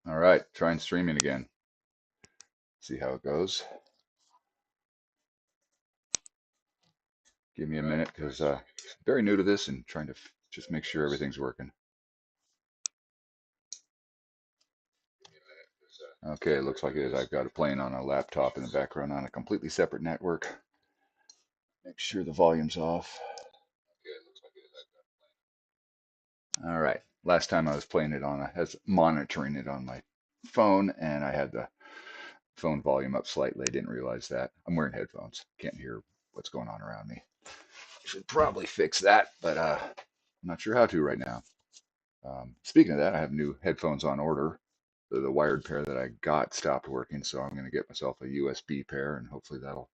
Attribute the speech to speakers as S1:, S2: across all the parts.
S1: All right, trying streaming again. See how it goes. Give me a minute because very new to this and trying to just make sure everything's working. Okay, it looks like it is. I've got it playing on a laptop in the background on a completely separate network. Make sure the volume's off. All right. Last time I was playing it on monitoring it on my phone, and I had the phone volume up slightly. I didn't realize that. I'm wearing headphones. Can't hear what's going on around me. Should probably fix that, but I'm not sure how to right now. Speaking of that, I have new headphones on order. The wired pair that I got stopped working, so I'm going to get myself a USB pair, and hopefully that'll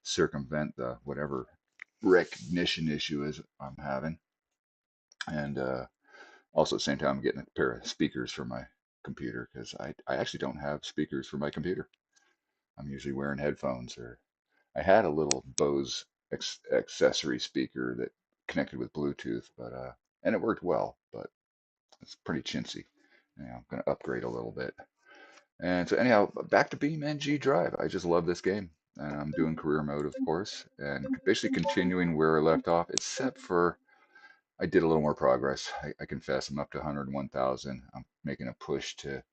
S1: circumvent the whatever recognition issue is I'm having. And also at the same time, I'm getting a pair of speakers for my computer because I actually don't have speakers for my computer. I'm usually wearing headphones, or I had a little Bose accessory speaker that connected with Bluetooth, but and it worked well, but it's pretty chintzy. I'm going to upgrade a little bit. And so anyhow, back to Beam.NG Drive. I just love this game. And I'm doing career mode, of course, and basically continuing where I left off, except for I did a little more progress. I confess I'm up to 101,000. I'm making a push to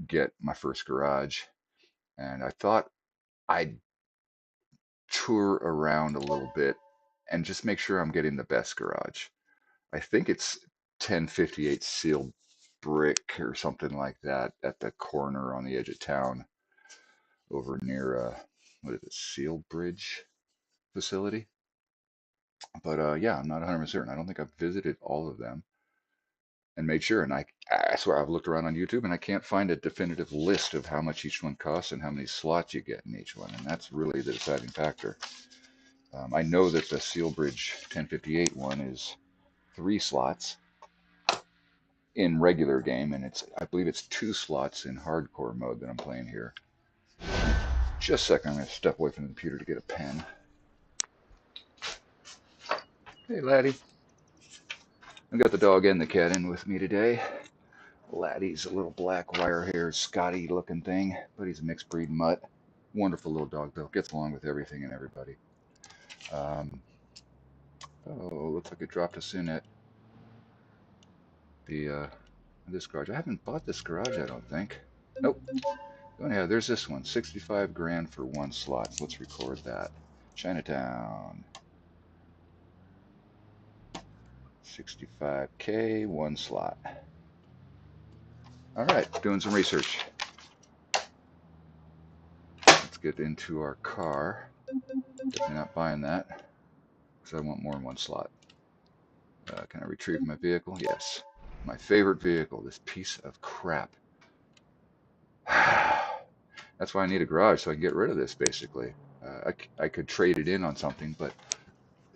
S1: get my first garage. And I thought I'd tour around a little bit and just make sure I'm getting the best garage. I think it's 1058 sealed brick or something like that at the corner on the edge of town over near what is it, Seal Bridge facility. But yeah, I'm not 100% certain. I don't think I've visited all of them and made sure. And I swear I've looked around on YouTube and I can't find a definitive list of how much each one costs and how many slots you get in each one. And that's really the deciding factor. I know that the Seal Bridge 1058 one is 3 slots in regular game, and I believe it's 2 slots in hardcore mode that I'm playing here. Just a second, I'm going to step away from the computer to get a pen. Hey, laddie. I've got the dog and the cat in with me today. Laddie's a little black wire-haired Scotty looking thing, but he's a mixed breed mutt. Wonderful little dog though, gets along with everything and everybody. Oh, looks like it dropped us in at the this garage. I haven't bought this garage, I don't think. Nope. Anyhow, there's this one, 65 grand for 1 slot. Let's record that. Chinatown. 65K, 1 slot. All right, doing some research. Let's get into our car. Definitely not buying that because I want more than 1 slot. Can I retrieve my vehicle? Yes. My favorite vehicle, this piece of crap. That's why I need a garage, so I can get rid of this, basically. I could trade it in on something, but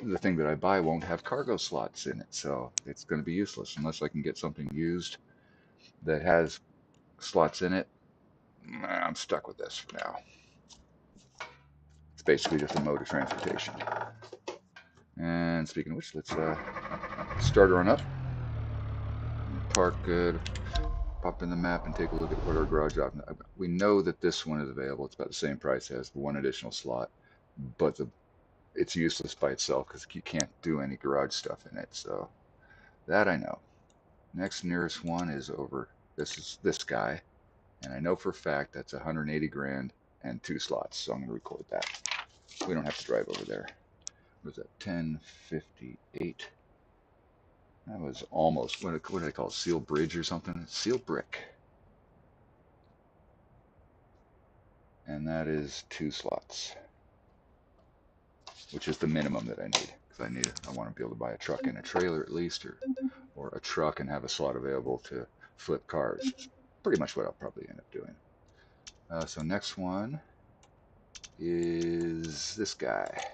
S1: the thing that I buy won't have cargo slots in it, so it's going to be useless unless I can get something used that has slots in it. I'm stuck with this for now. It's basically just a mode of transportation. And speaking of which, let's start her on up. Park good. Pop in the map and take a look at what our garage options. We know that this one is available. It's about the same price as the 1 additional slot, but it's useless by itself because you can't do any garage stuff in it. So that I know. Next nearest one is over. This is this guy, and I know for a fact that's 180 grand and 2 slots. So I'm going to record that. We don't have to drive over there. What was that? 1058. That was almost, what did I call it? Seal Bridge or something? Seal Brick. And that is 2 slots, which is the minimum that I need. Because I want to be able to buy a truck and a trailer at least, or a truck and have a slot available to flip cars. It's pretty much what I'll probably end up doing. So next one is this guy.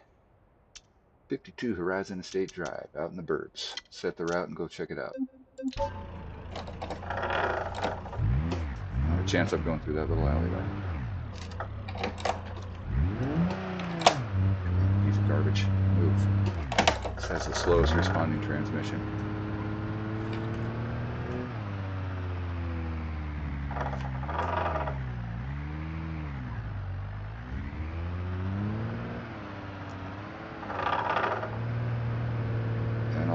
S1: 52 Horizon Estate Drive, out in the burbs. Set the route and go check it out. Not a chance I'm going through that little alleyway. Piece of garbage. Move. This has the slowest responding transmission.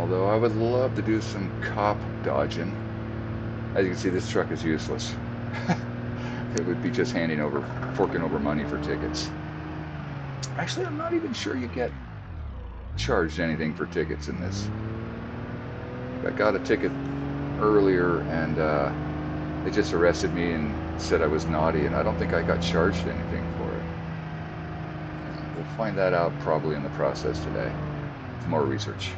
S1: Although I would love to do some cop dodging. As you can see, this truck is useless. It would be just forking over money for tickets. Actually, I'm not even sure you get charged anything for tickets in this. I got a ticket earlier and they just arrested me and said I was naughty, and I don't think I got charged anything for it. We'll find that out probably in the process today. Some more research.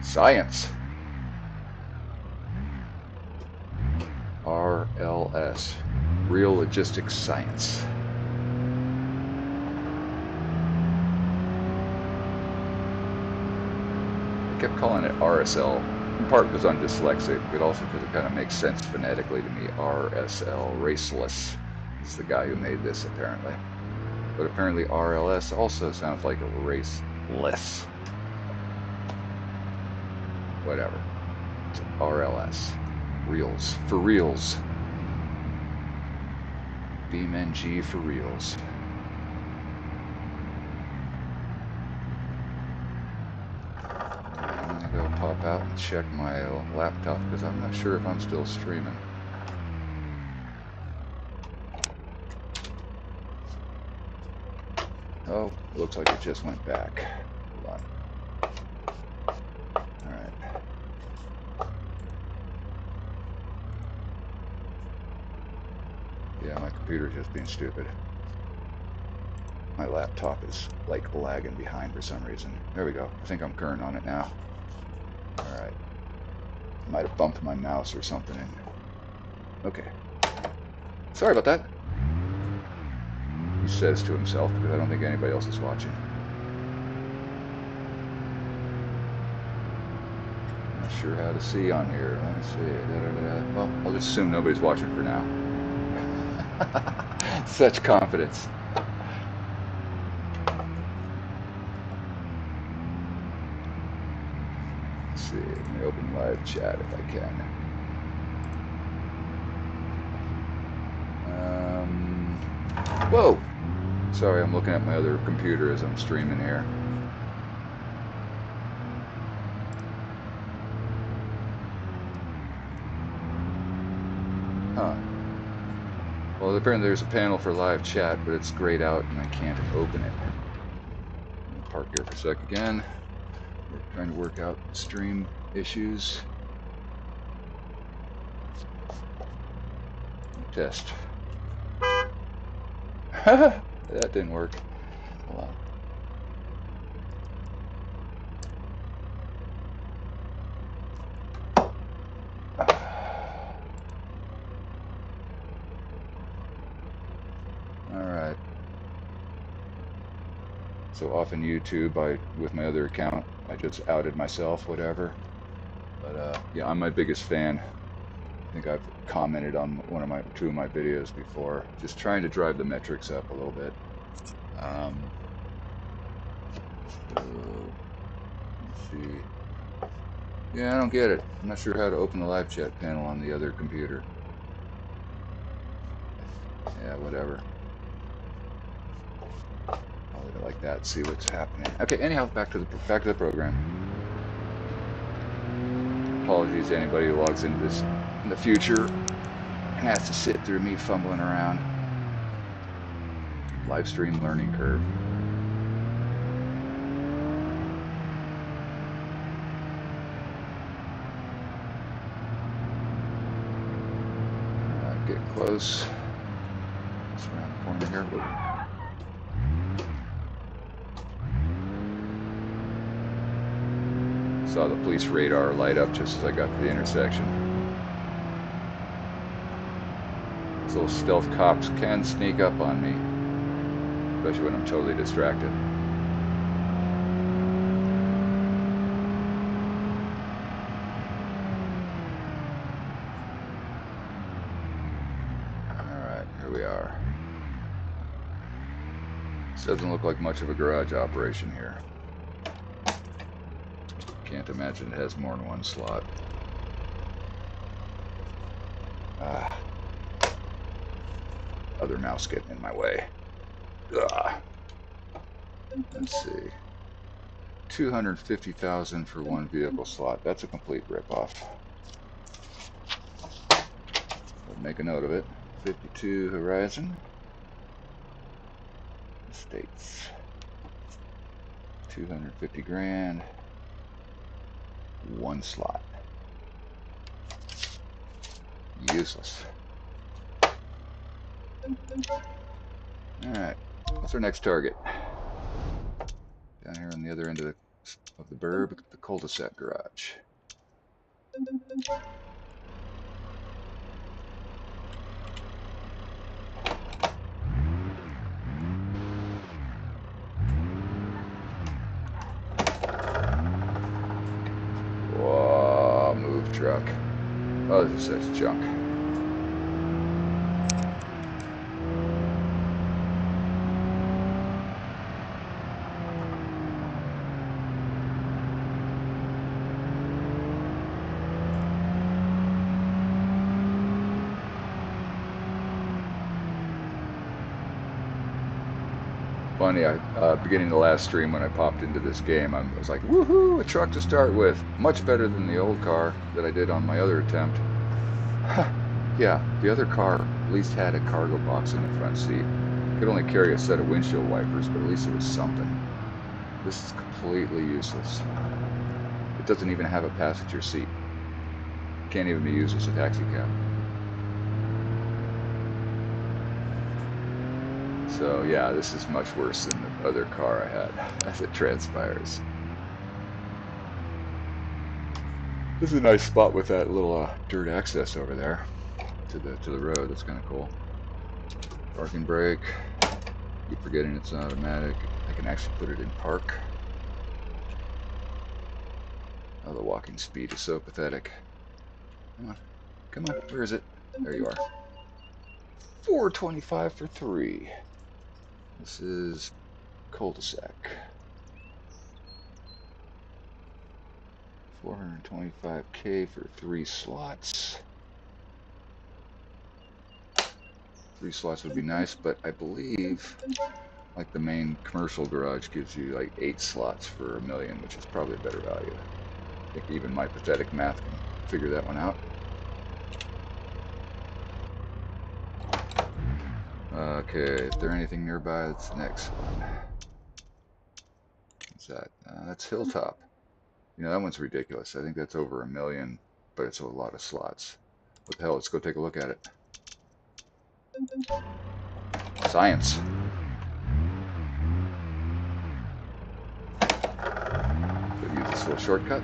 S1: Science. RLS. Real Logistics Science. I kept calling it RSL, in part because I'm dyslexic, but also because it kind of makes sense phonetically to me. RSL, Raceless, is the guy who made this, apparently. But apparently RLS also sounds like a raceless. Whatever. It's RLS. Reels. For reals. Beam.NG for reals. I'm going to go pop out and check my laptop because I'm not sure if I'm still streaming. Oh, looks like it just went back. Hold on. Alright. Yeah, my computer's just being stupid. My laptop is like lagging behind for some reason. There we go. I think I'm current on it now. Alright. Might have bumped my mouse or something. Okay. Sorry about that. He says to himself because I don't think anybody else is watching. Not sure how to see on here. Let me see. Well, I'll just assume nobody's watching for now. Such confidence. Let's see. Let me open live chat if I can. Whoa! Sorry, I'm looking at my other computer as I'm streaming here. Huh. Well, apparently there's a panel for live chat, but it's grayed out and I can't open it. I'll park here for a sec again. We're trying to work out stream issues. Test. That didn't work. Hold on. Alright. So off in YouTube, with my other account, I just outed myself, whatever. But yeah, I'm my biggest fan. I think I've commented on two of my videos before, just trying to drive the metrics up a little bit. Let's see. Yeah, I don't get it. I'm not sure how to open the live chat panel on the other computer. Yeah, whatever. I'll leave it like that. See what's happening. Okay. Anyhow, back to the program. Apologies to anybody who logs into this in the future and has to sit through me fumbling around. Live stream learning curve. Get close. It's around the corner here. Whoa. Saw the police radar light up just as I got to the intersection. These little stealth cops can sneak up on me, especially when I'm totally distracted. Alright, here we are. This doesn't look like much of a garage operation here. Can't imagine it has more than one slot. Other mouse getting in my way. Let's see. $250,000 for one vehicle slot. That's a complete ripoff. I'll make a note of it. 52 Horizon Estates. 250 grand. One slot. Useless. Alright, what's our next target? Down here on the other end of the burb, the cul-de-sac garage. Whoa, move truck. Oh, this is such junk. Funny, beginning the last stream when I popped into this game, I was like, woohoo, a truck to start with. Much better than the old car that I did on my other attempt. Yeah, the other car at least had a cargo box in the front seat. Could only carry a set of windshield wipers, but at least it was something. This is completely useless. It doesn't even have a passenger seat. Can't even be used as a taxi cab. So yeah, this is much worse than the other car I had, as it transpires. This is a nice spot with that little dirt access over there to the road. That's kind of cool. Parking brake. Keep forgetting it's automatic. I can actually put it in park. Oh, the walking speed is so pathetic. Come on, come on. Where is it? There you are. 425 for 3. This is cul-de-sac. 425K for 3 slots. 3 slots would be nice, but I believe like the main commercial garage gives you like 8 slots for $1 million, which is probably a better value. I think even my pathetic math can figure that one out. Okay, is there anything nearby? That's the next one. What's that? That's Hilltop. You know, that one's ridiculous. I think that's over $1 million, but it's a lot of slots. What the hell? Let's go take a look at it. Science. Could use this little shortcut.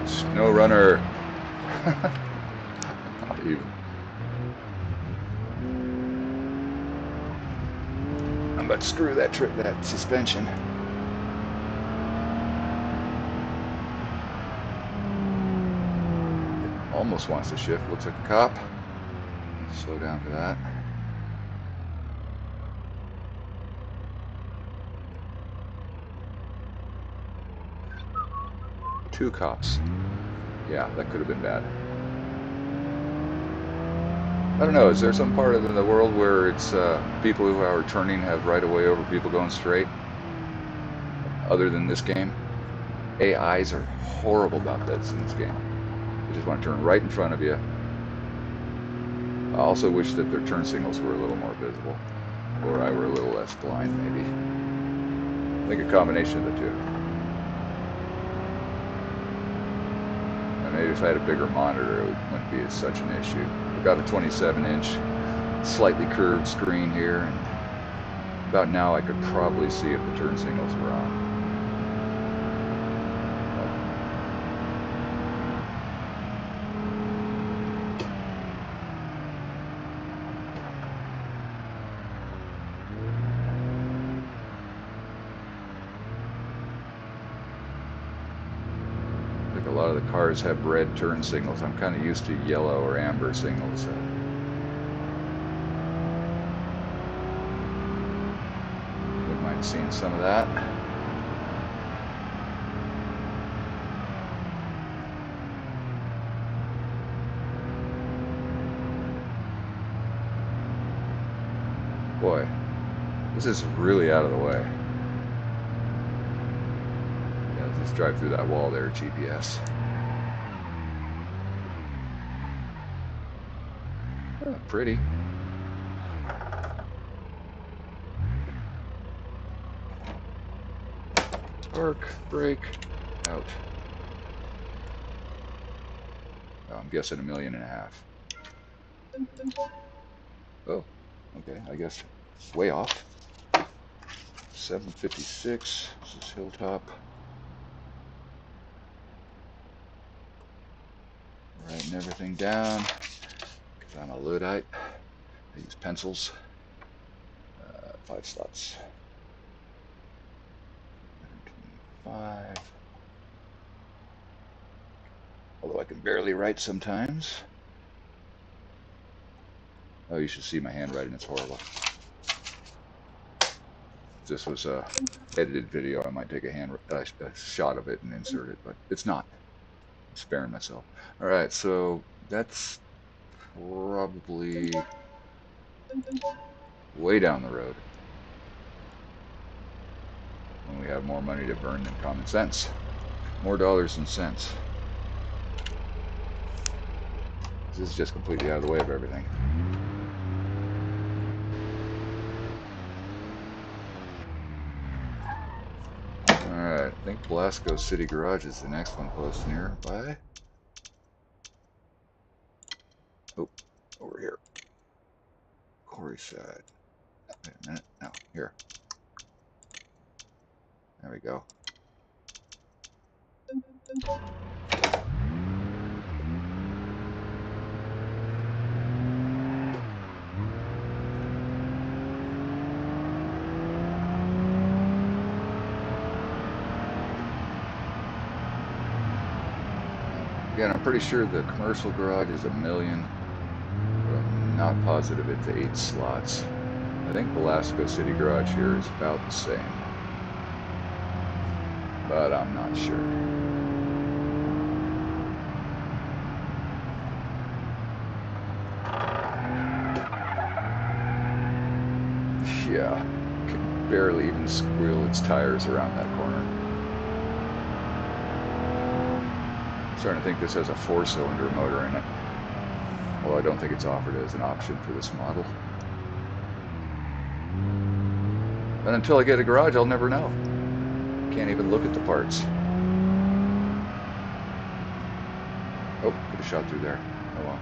S1: Snow runner. Not even. I'm about to screw that suspension. Almost wants to shift. Looks like a cop. Slow down for that. Two cops. Yeah, that could have been bad. I don't know, is there some part of the world where it's people who are turning have right of way over people going straight? Other than this game? AIs are horrible about that in this game. They just want to turn right in front of you. I also wish that their turn signals were a little more visible. Or I were a little less blind, maybe. I think a combination of the two. And maybe if I had a bigger monitor, it wouldn't be such an issue. I've got a 27-inch, slightly curved screen here, and about now I could probably see if the turn signals were on. A lot of the cars have red turn signals. I'm kind of used to yellow or amber signals. So. Wouldn't mind seeing some of that. Boy, This is really out of the way. Yeah, just drive through that wall there, GPS. Oh, pretty. Park, brake, out. Oh, I'm guessing $1.5 million. Oh, okay, I guess way off. 756, this is Hilltop. Writing everything down, because I'm a Luddite. I use pencils. 5 slots. 125. Although I can barely write sometimes. Oh, you should see my handwriting, it's horrible. If this was a edited video, I might take a shot of it and insert it, but it's not. I'm sparing myself. Alright, so that's probably way down the road when we have more money to burn than common sense. More dollars than cents. This is just completely out of the way of everything. Alright, I think Blasco City Garage is the next one close nearby. Oh, over here. Corey side. Wait a minute. No, here. There we go. Again, I'm pretty sure the commercial garage is $1 million, but I'm not positive it's 8 slots. I think Belasco City Garage here is about the same, but I'm not sure. Yeah, can barely even squeal its tires around that corner. I'm starting to think this has a 4-cylinder motor in it, although I don't think it's offered as an option for this model. And until I get a garage, I'll never know. Can't even look at the parts. Oh, could have shot through there. Oh well.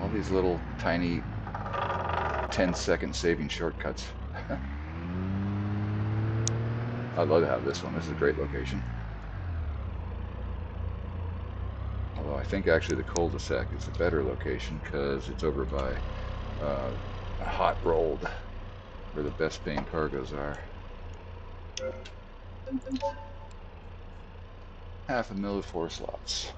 S1: All these little tiny 10-second saving shortcuts. I'd love to have this one. This is a great location. Although I think actually the cul-de-sac is a better location because it's over by Hot Rolled, where the best paying cargoes are. 500,000, 4 slots.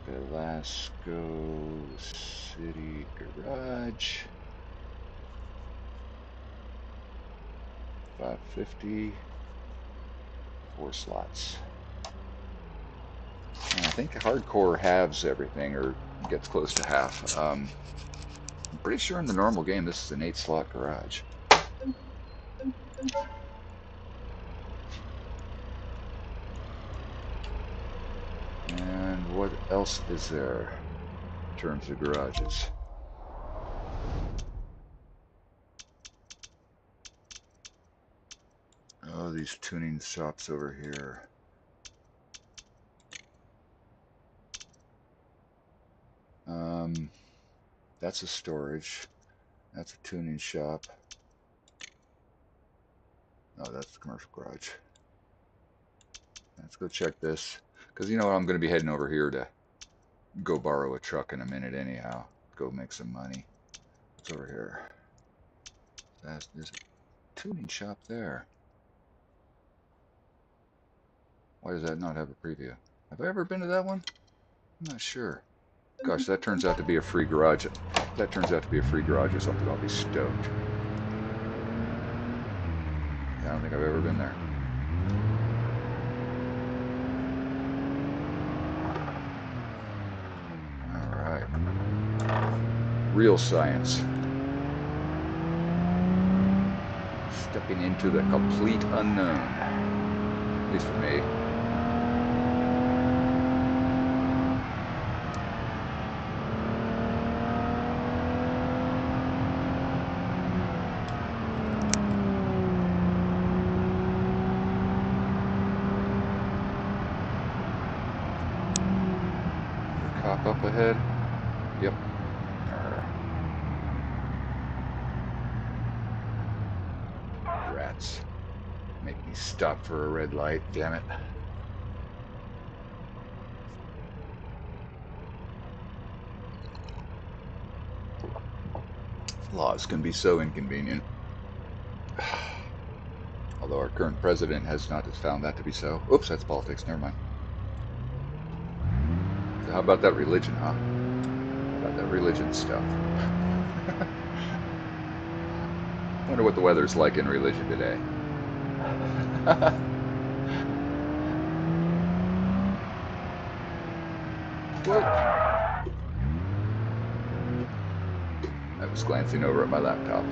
S1: Velasco City Garage. 550. 4 slots. And I think hardcore halves everything, or gets close to half. I'm pretty sure in the normal game this is an 8-slot garage. And what else is there in terms of garages? Oh, these tuning shops over here. That's a storage. That's a tuning shop. Oh, that's the commercial garage. Let's go check this. Because you know what, I'm going to be heading over here to go borrow a truck in a minute anyhow. Go make some money. What's over here? There's a tuning shop there. Why does that not have a preview? Have I ever been to that one? I'm not sure. Gosh, that turns out to be a free garage. If that turns out to be a free garage or something, I'll be stoked. I don't think I've ever been there. Alright. Real science. Stepping into the complete unknown. At least for me. Cop up ahead. Yep. Rats. Make me stop for a red light, damn it. Laws can be so inconvenient. Although our current president has not found that to be so. Oops, that's politics, never mind. So how about that religion, huh? How about that religion stuff? Wonder what the weather's like in religion today. Whoa. I was glancing over at my laptop.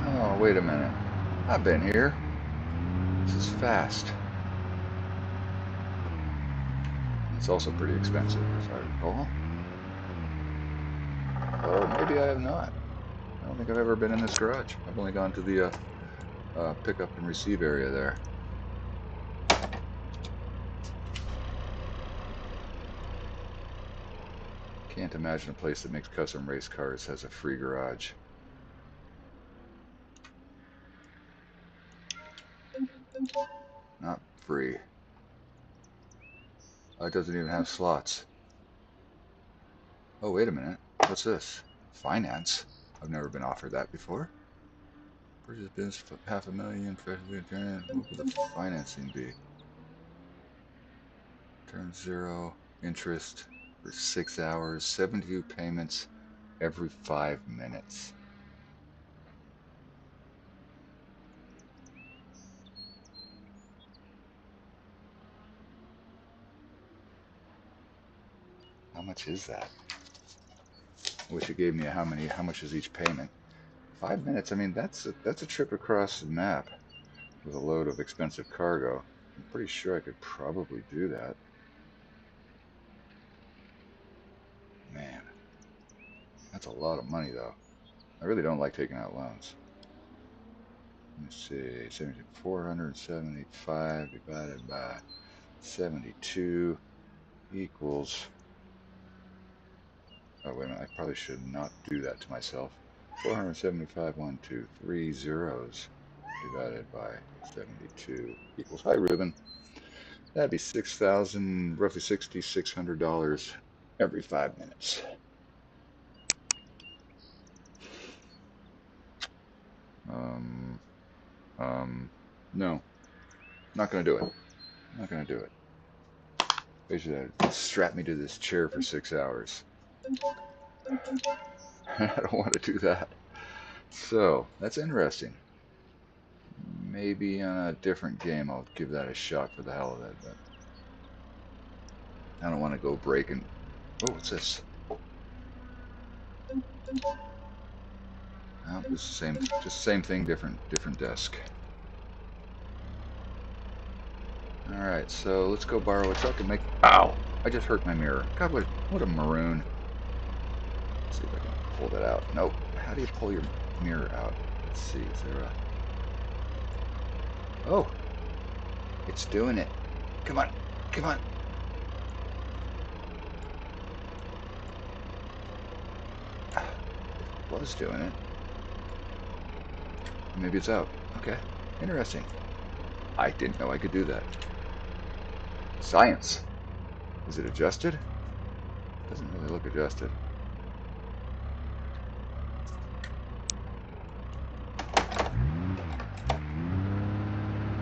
S1: Oh, wait a minute. I've been here. This is fast. It's also pretty expensive, as I recall. Oh, maybe I have not. I don't think I've ever been in this garage. I've only gone to the pick up and receive area there. Can't imagine a place that makes custom race cars has a free garage. Not free. Oh, it doesn't even have slots. Oh, wait a minute. What's this? Finance? I've never been offered that before. Purchase business for $500,000. What would the financing be? Term 0. Interest for 6 hours. 72 payments every 5 minutes. How much is that? I wish it gave me how much is each payment. 5 minutes, I mean, that's a trip across the map with a load of expensive cargo. I'm pretty sure I could probably do that. Man, that's a lot of money though. I really don't like taking out loans. Let me see, 475 divided by 72 equals, oh wait a minute, I probably should not do that to myself. 475, 1, 2, 3 zeros divided by 72 equals, hi Ruben, that'd be roughly $6,600 every 5 minutes. No, not gonna do it. Not gonna do it. They should have strapped me to this chair for 6 hours. I don't want to do that. So, that's interesting. Maybe on a different game I'll give that a shot for the hell of it, but I don't want to go breaking. Oh, what's this? Oh, it's the same thing, different desk. Alright, so let's go borrow a truck and make... Ow! I just hurt my mirror. God, what a maroon. Let's see if I can pull that out. Nope. How do you pull your mirror out? Let's see, is there a... Oh! It's doing it. Come on, come on. It was doing it. Maybe it's out. Okay, interesting. I didn't know I could do that. Science. Is it adjusted? Doesn't really look adjusted.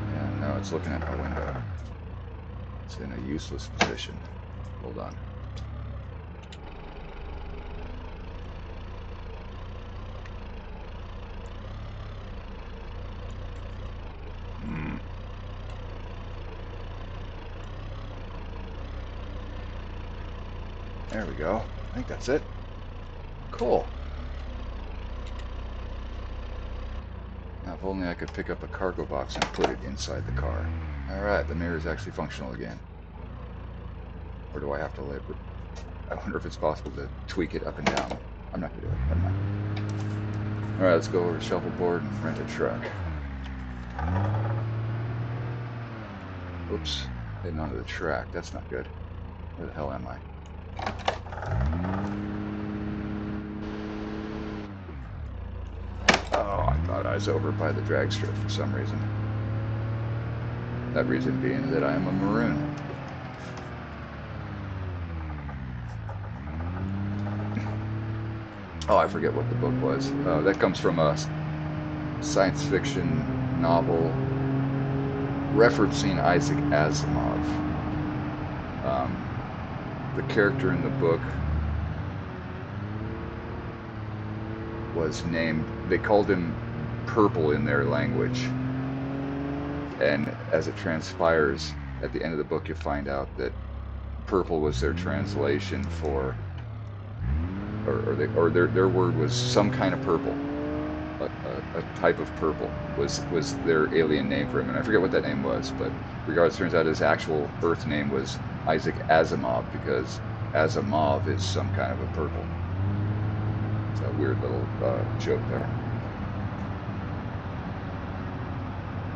S1: Yeah, no, it's looking at my window. It's in a useless position. Hold on. There we go. I think that's it. Cool. Now, if only I could pick up a cargo box and put it inside the car. Alright, the mirror is actually functional again. Or do I have to let... I wonder if it's possible to tweak it up and down. I'm not going to do it. Never mind. Alright, let's go over to shuffleboard and rent a truck. Oops. Heading onto the track. That's not good. Where the hell am I? Oh, I thought I was over by the drag strip for some reason. That reason being that I am a maroon. Oh, I forget what the book was. That comes from a science fiction novel referencing Isaac Asimov. The character in the book was named, they called him Purple in their language. And as it transpires, at the end of the book, you find out that purple was their translation for, or their word was some kind of purple. A type of purple was their alien name for him, and I forget what that name was, but regardless, it turns out his actual Earth name was Isaac Asimov, because Asimov is some kind of a purple. It's a weird little joke there.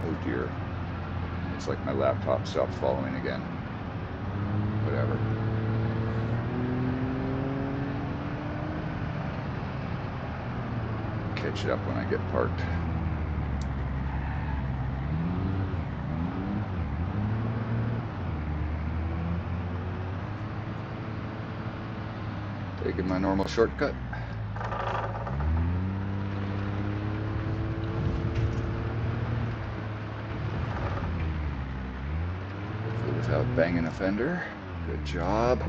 S1: Oh dear. It's like my laptop stopped following again. Whatever. Catch it up when I get parked. Taking my normal shortcut. Hopefully without banging a fender. Good job.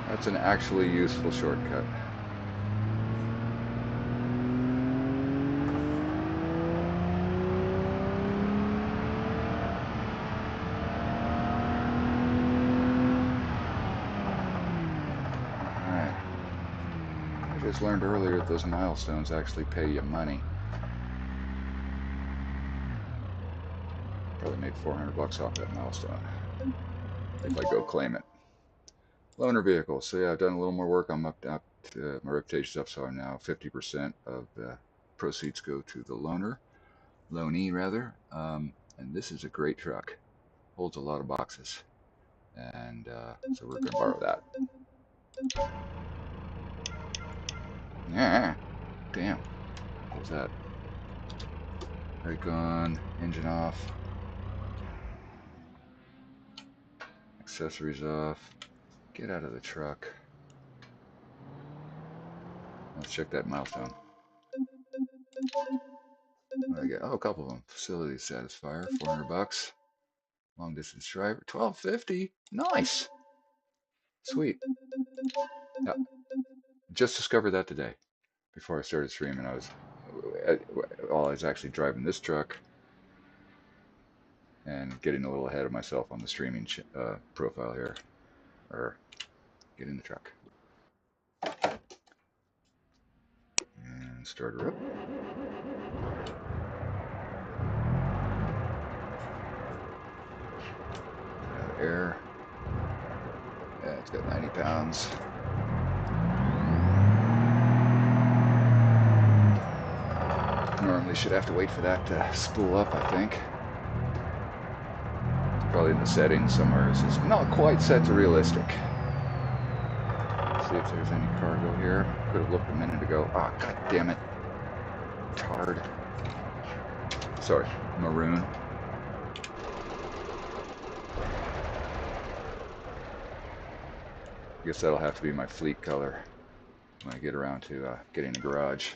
S1: That's an actually useful shortcut. Alright. I just learned earlier that those milestones actually pay you money. Probably made $400 off that milestone. If I go claim it. Loaner vehicle. So yeah, I've done a little more work. I'm up to, my reputation's up, so I'm now 50% of the proceeds go to the loanee rather. And this is a great truck. Holds a lot of boxes. And so we're going to borrow that. Yeah. Damn. What was that? Brake on, engine off. Accessories off. Get out of the truck. Let's check that milestone. What do I get? Oh, a couple of them. Facility satisfier, $400. Long distance driver, $12.50. Nice. Sweet. Yeah. Just discovered that today. Before I started streaming, I was actually driving this truck and getting a little ahead of myself on the streaming profile here. Or get in the truck. And start her up. Air. Yeah, it's got 90 pounds. Normally should have to wait for that to spool up, I think. It's probably in the settings somewhere. This is not quite set to realistic. Let's see if there's any cargo here. Could have looked a minute ago. Ah, oh, god damn it. Tard. Sorry, maroon. I guess that'll have to be my fleet color. when I get around to getting a garage.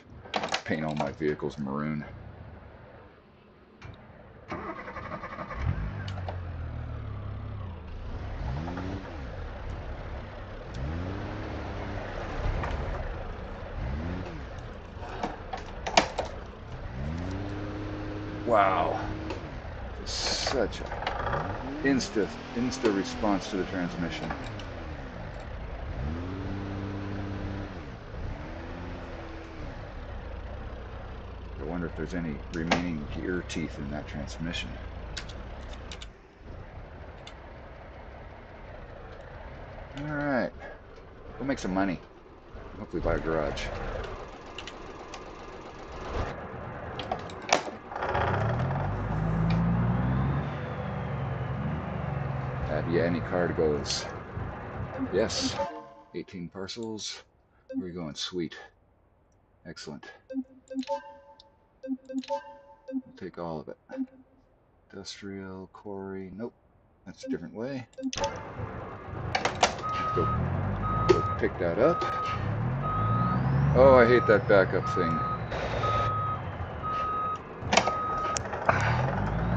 S1: Paint all my vehicles maroon. Wow, such a insta response to the transmission. I wonder if there's any remaining gear teeth in that transmission. All right, go make some money. Hopefully buy a garage. Yeah, any card goes. Yes, 18 parcels. Where are we going? Sweet. Excellent. We'll take all of it. Industrial, quarry. Nope, that's a different way. Go pick that up. Oh, I hate that backup thing.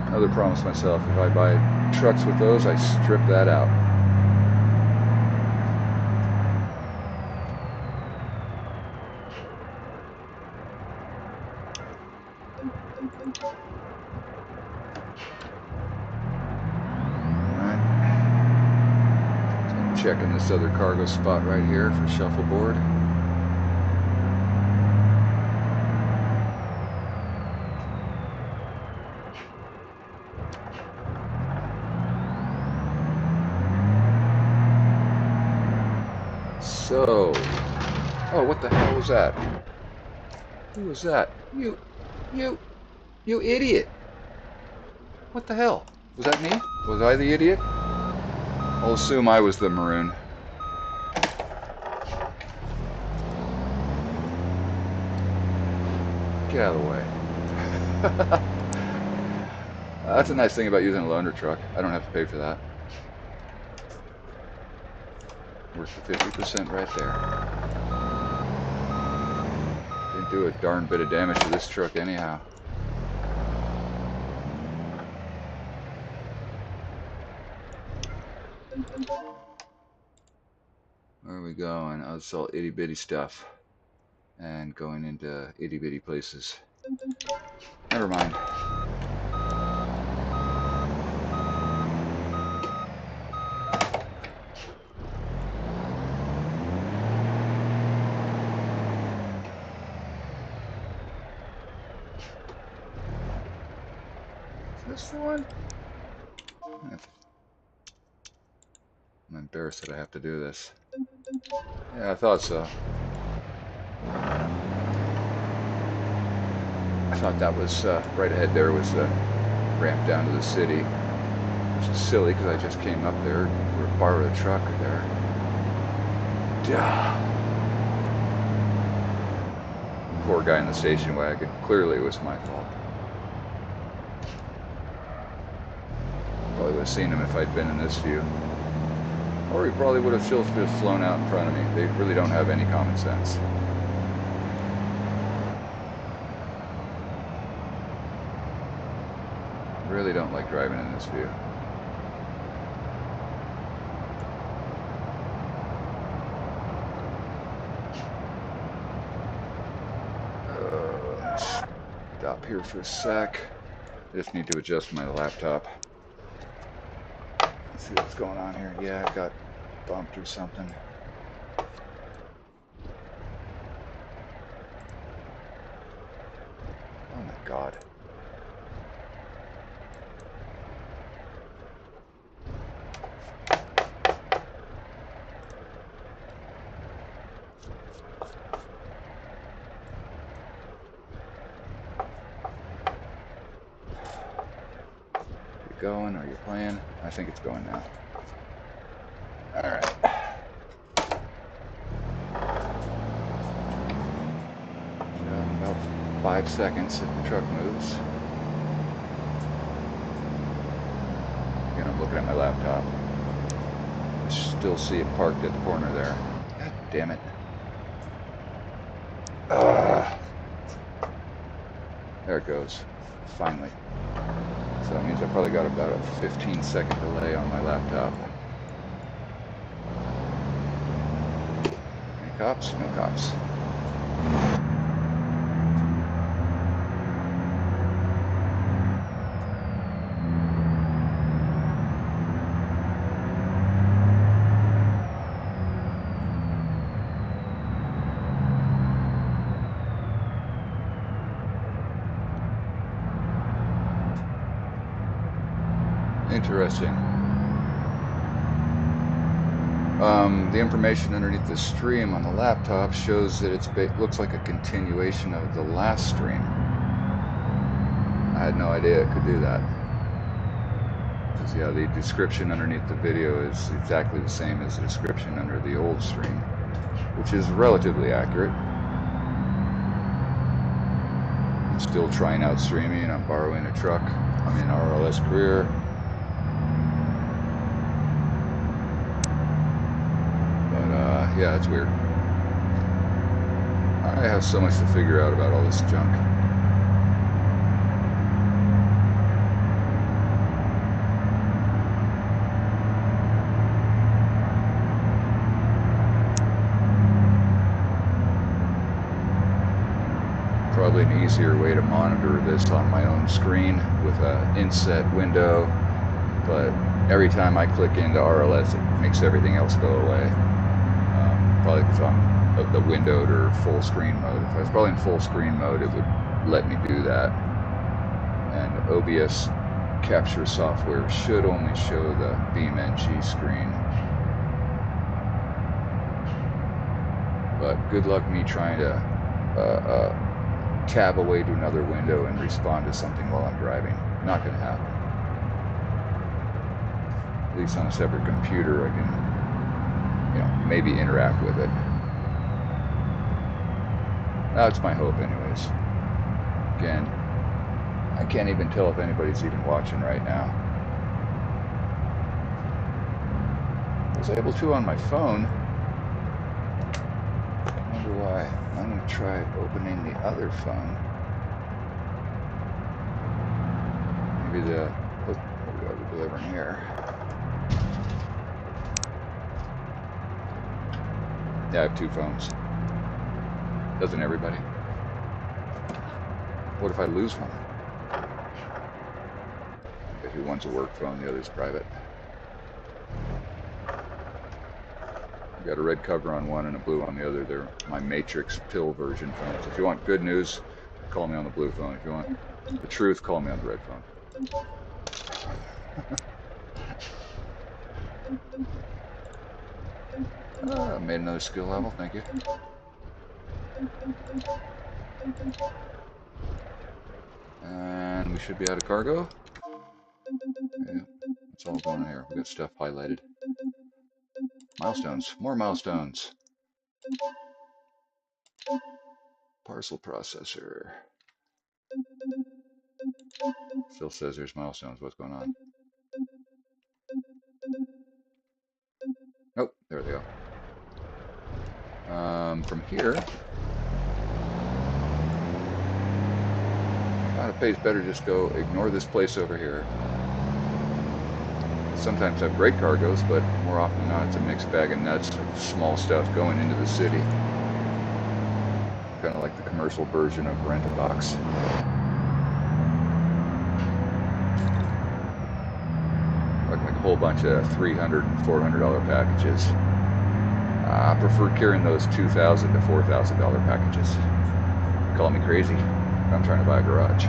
S1: Another promise myself, if I buy trucks with those, I strip that out. Alright. So checking this other cargo spot right here for shuffleboard. So, oh, what the hell was that? Who was that? You idiot! What the hell? Was that me? Was I the idiot? I'll assume I was the maroon. Get out of the way. That's a nice thing about using a loaner truck. I don't have to pay for that. Worth the 50% right there. Didn't do a darn bit of damage to this truck anyhow. Where are we going? I'll sell itty bitty stuff. And going into itty bitty places. Never mind. Is this the one? I'm embarrassed that I have to do this. Yeah, I thought so. I thought that was right ahead there was the ramp down to the city, which is silly because I just came up there to borrow a truck there. Duh. Poor guy in the station wagon. Clearly it was my fault. Probably would have seen him if I'd been in this view. Or he probably would have just flown out in front of me. They really don't have any common sense. Really don't like driving in this view. Let's stop here for a sec. I just need to adjust my laptop. Let's see what's going on here. Yeah, I got bumped or something. Oh my god. Going? Are you playing? I think it's going now. Alright. About 5 seconds if the truck moves. Again, I'm looking at my laptop. I still see it parked at the corner there. God damn it. There it goes. Finally. So that means I probably got about a 15-second delay on my laptop. Any cops? No cops. Interesting. The information underneath the stream on the laptop shows that it looks like a continuation of the last stream. I had no idea it could do that. Because yeah, the description underneath the video is exactly the same as the description under the old stream, which is relatively accurate. I'm still trying out streaming. I'm borrowing a truck. I'm in RLS career. Yeah, it's weird. I have so much to figure out about all this junk. Probably an easier way to monitor this on my own screen with an inset window, but every time I click into RLS, it makes everything else go away. Probably because I'm the windowed or full screen mode. If I was probably in full screen mode, it would let me do that. And OBS capture software should only show the Beam.NG screen. But good luck me trying to tab away to another window and respond to something while I'm driving. Not going to happen. At least on a separate computer, I can, maybe interact with it. That's my hope anyways. Again, I can't even tell if anybody's even watching right now. I was able to on my phone. I wonder why. I'm going to try opening the other phone. Maybe what do we got delivering here? Yeah, I have two phones. Doesn't everybody? What if I lose one? If one's a work phone, the other's private. I've got a red cover on one and a blue on the other. They're my Matrix pill version phones. If you want good news, call me on the blue phone. If you want the truth, call me on the red phone. I made another skill level, thank you. And we should be out of cargo. Yeah, it's all going here. We got stuff highlighted. Milestones, more milestones. Parcel processor. Phil says there's milestones. What's going on? Oh, there they go. From here, kind of pays better just go ignore this place over here. Sometimes have great cargoes, but more often than not, it's a mixed bag of nuts of small stuff going into the city. Kind of like the commercial version of Rent-A-Box. Like a whole bunch of $300 and $400 packages. I prefer carrying those $2,000 to $4,000 packages. Call me crazy. I'm trying to buy a garage.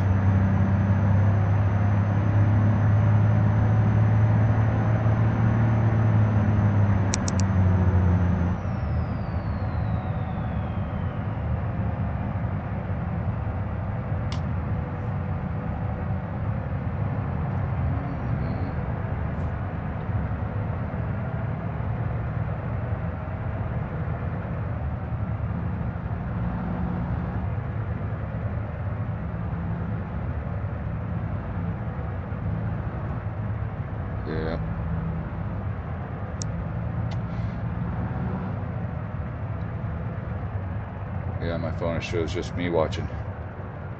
S1: Yeah, my phone shows just me watching.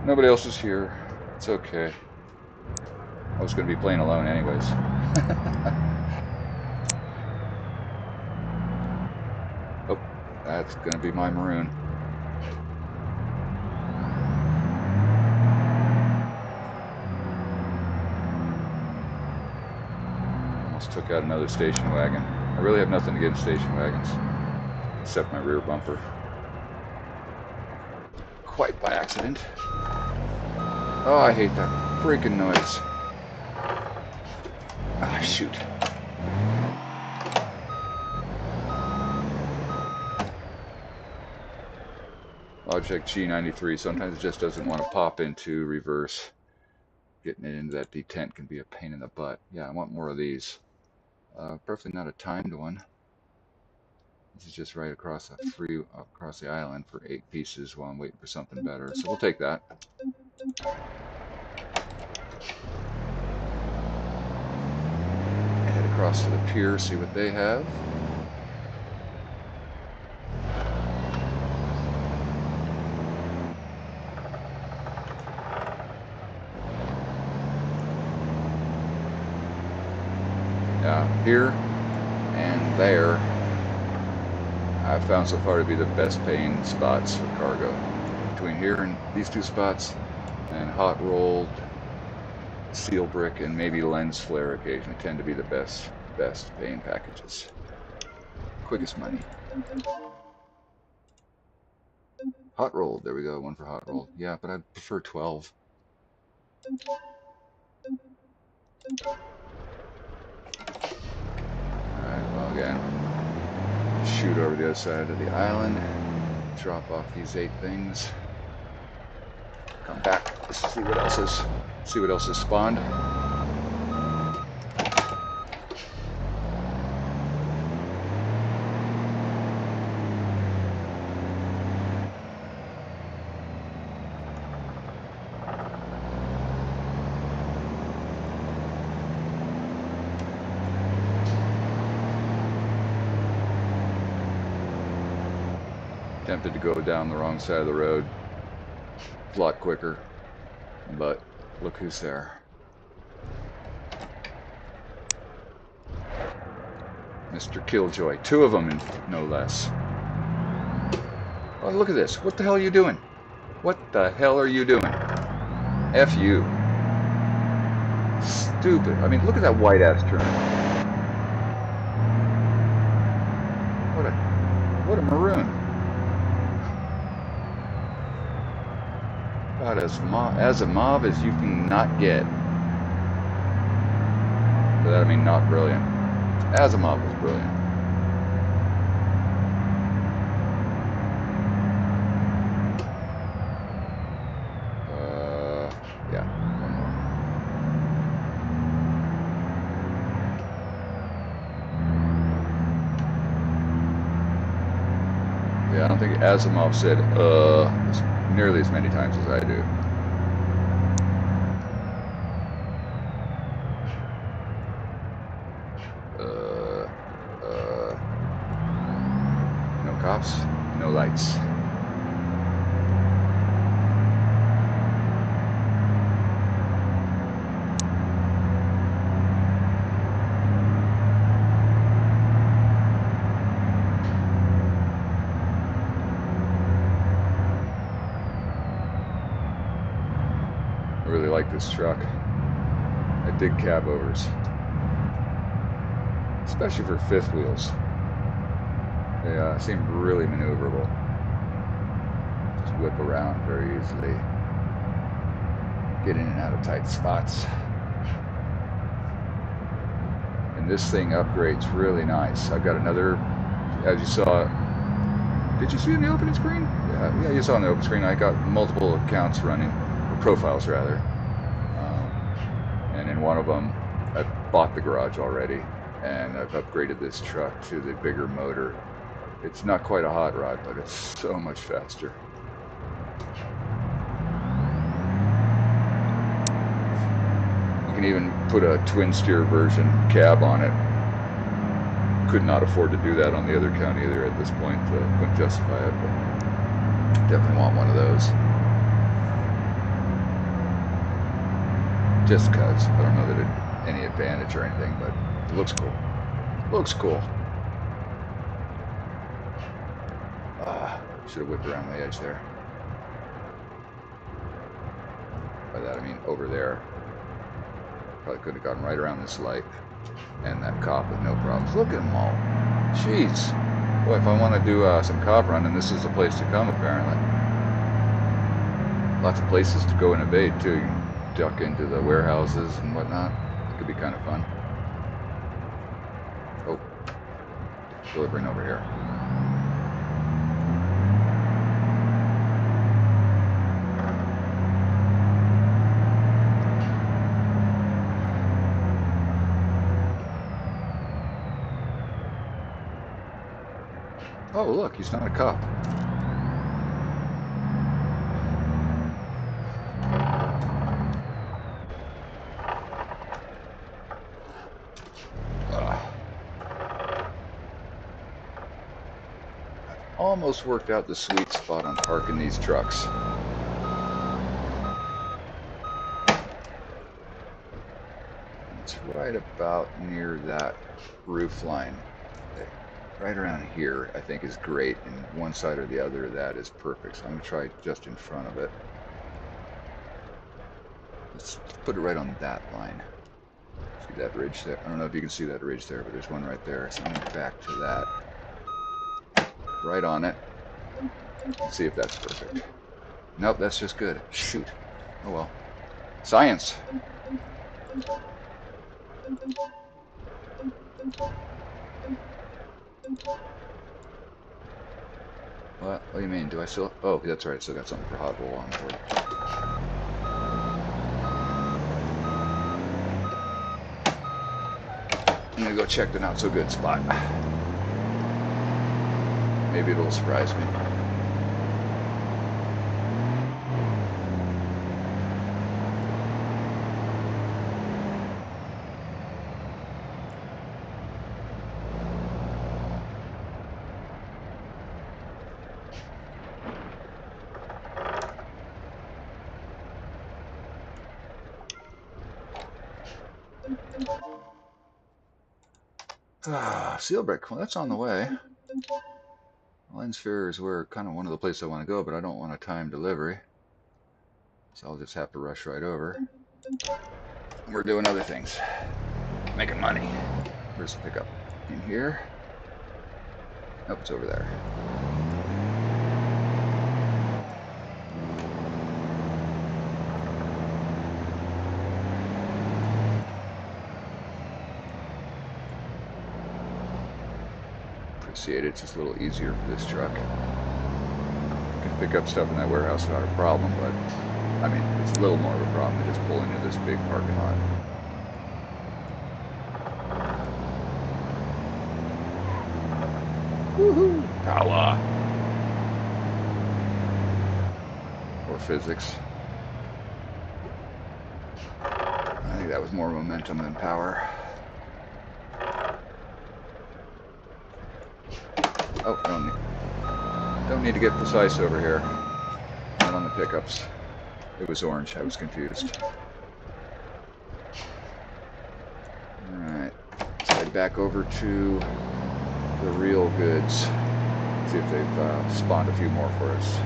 S1: Nobody else is here. It's okay. I was going to be playing alone anyways. Oh, that's going to be my maroon. Almost took out another station wagon. I really have nothing against station wagons, except my rear bumper. Quite by accident. Oh, I hate that freaking noise. Ah, shoot. Logitech G93, sometimes it just doesn't want to pop into reverse. Getting it into that detent can be a pain in the butt. Yeah, I want more of these. Preferably not a timed one. This is just right across the island for 8 pieces while I'm waiting for something better. So we'll take that. Head across to the pier, see what they have. Yeah, here and there, I've found so far to be the best paying spots for cargo. Between here and these two spots, and hot rolled, seal brick, and maybe lens flare occasionally tend to be the best paying packages. Quickest money. Hot rolled, there we go, one for hot rolled. Yeah, but I prefer 12. Alright, well again, shoot over the other side of the island, drop off these 8 things, come back, see what else is spawned. Tempted to go down the wrong side of the road a lot quicker, but look who's there. Mr. Killjoy. 2 of them, no less. Oh, look at this. What the hell are you doing? What the hell are you doing? F you. Stupid. I mean, look at that white ass turn. What a maroon. About as a mob as you can not get. By that I mean not brilliant. As a mob was brilliant. Yeah, one more. Yeah, I don't think Asimov said nearly as many times as I do. No cops, no lights. I really like this truck. I dig cab overs, especially for fifth wheels. They seem really maneuverable. Just whip around very easily. Get in and out of tight spots. And this thing upgrades really nice. I've got another, as you saw, did you see in the opening screen? Yeah, you saw in the opening screen, I got multiple accounts running, or profiles rather. And in one of them, I bought the garage already, and I've upgraded this truck to the bigger motor. It's not quite a hot rod, but it's so much faster. You can even put a twin steer version cab on it. Could not afford to do that on the other count either at this point. Couldn't justify it, but definitely want one of those. just because. I don't know that it's any advantage or anything, but it looks cool. Looks cool. Should have whipped around the edge there. By that I mean over there. Probably could have gotten right around this light and that Coff with no problems. Look at them all. Jeez. Boy, if I want to do some Coff running, this is the place to come, apparently. Lots of places to go and evade, too. You can duck into the warehouses and whatnot. It could be kind of fun. Oh. Delivering over here. Oh, look, he's not a cop. Almost worked out the sweet spot on parking these trucks. It's right about near that roof line. Right around here, I think, is great, and one side or the other of that is perfect. So I'm going to try just in front of it. Let's put it right on that line. See that ridge there? I don't know if you can see that ridge there, but there's one right there. So I'm going to back to that. Right on it. Let's see if that's perfect. Nope, that's just good. Shoot. Oh well. Science. What do you mean? Do I still? Oh, that's right. I still got something for hot roll on board. I'm gonna go check the not so good spot. Maybe it'll surprise me. Seal brick. Well, that's on the way. Lens Fair is where kind of one of the places I want to go, but I don't want a time delivery. So I'll just have to rush right over. We're doing other things. Making money. Where's the pickup? In here? Nope, it's over there. Appreciate it. It's just a little easier for this truck. You can pick up stuff in that warehouse without a problem, but I mean, it's a little more of a problem than just pulling into this big parking lot. Woohoo! Power! Or physics. I think that was more momentum than power. Oh, don't need to get precise over here. Not on the pickups. It was orange. I was confused. Alright. Let's head back over to the real goods. See if they've spawned a few more for us.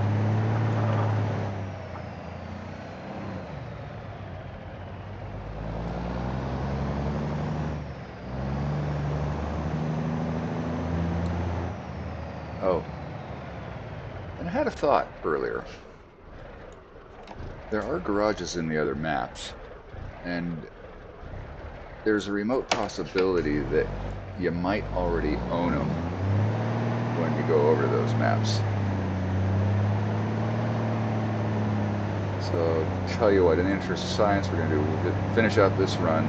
S1: Oh. And I had a thought earlier. There are garages in the other maps, and there's a remote possibility that you might already own them when you go over those maps. So, tell you what, in the interest of science, we're going to do, we'll finish out this run,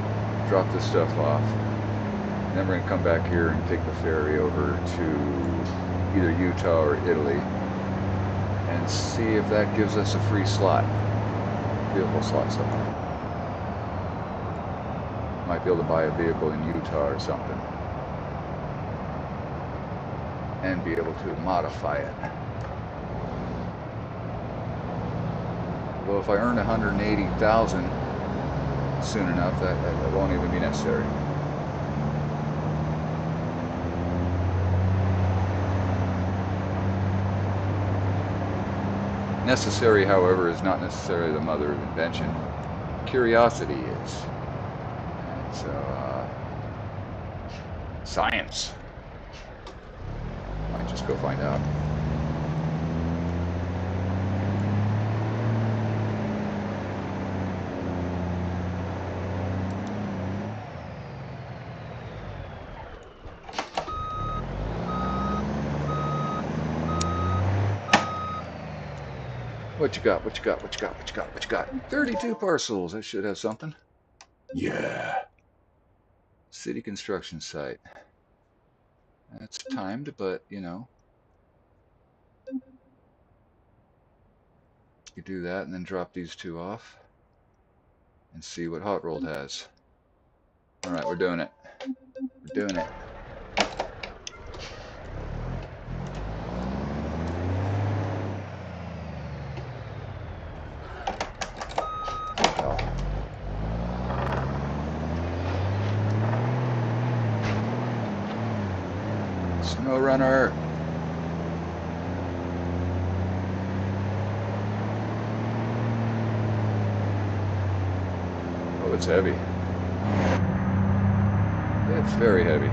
S1: drop this stuff off, and then we're going to come back here and take the ferry over to either Utah or Italy, and see if that gives us a free slot, vehicle slot somewhere. Might be able to buy a vehicle in Utah or something, and be able to modify it. Well, if I earn 180,000, soon enough, that won't even be necessary. Necessary, however, is not necessarily the mother of invention. Curiosity is. And so, science. Might just go find out. What you got? What you got? What you got? What you got? What you got? 32 parcels. I should have something. Yeah. City construction site. That's timed, but you know, you do that and then drop these two off and see what Hot Rolled has. All right, we're doing it. We're doing it. Snow runner. Oh, it's heavy. It's very heavy.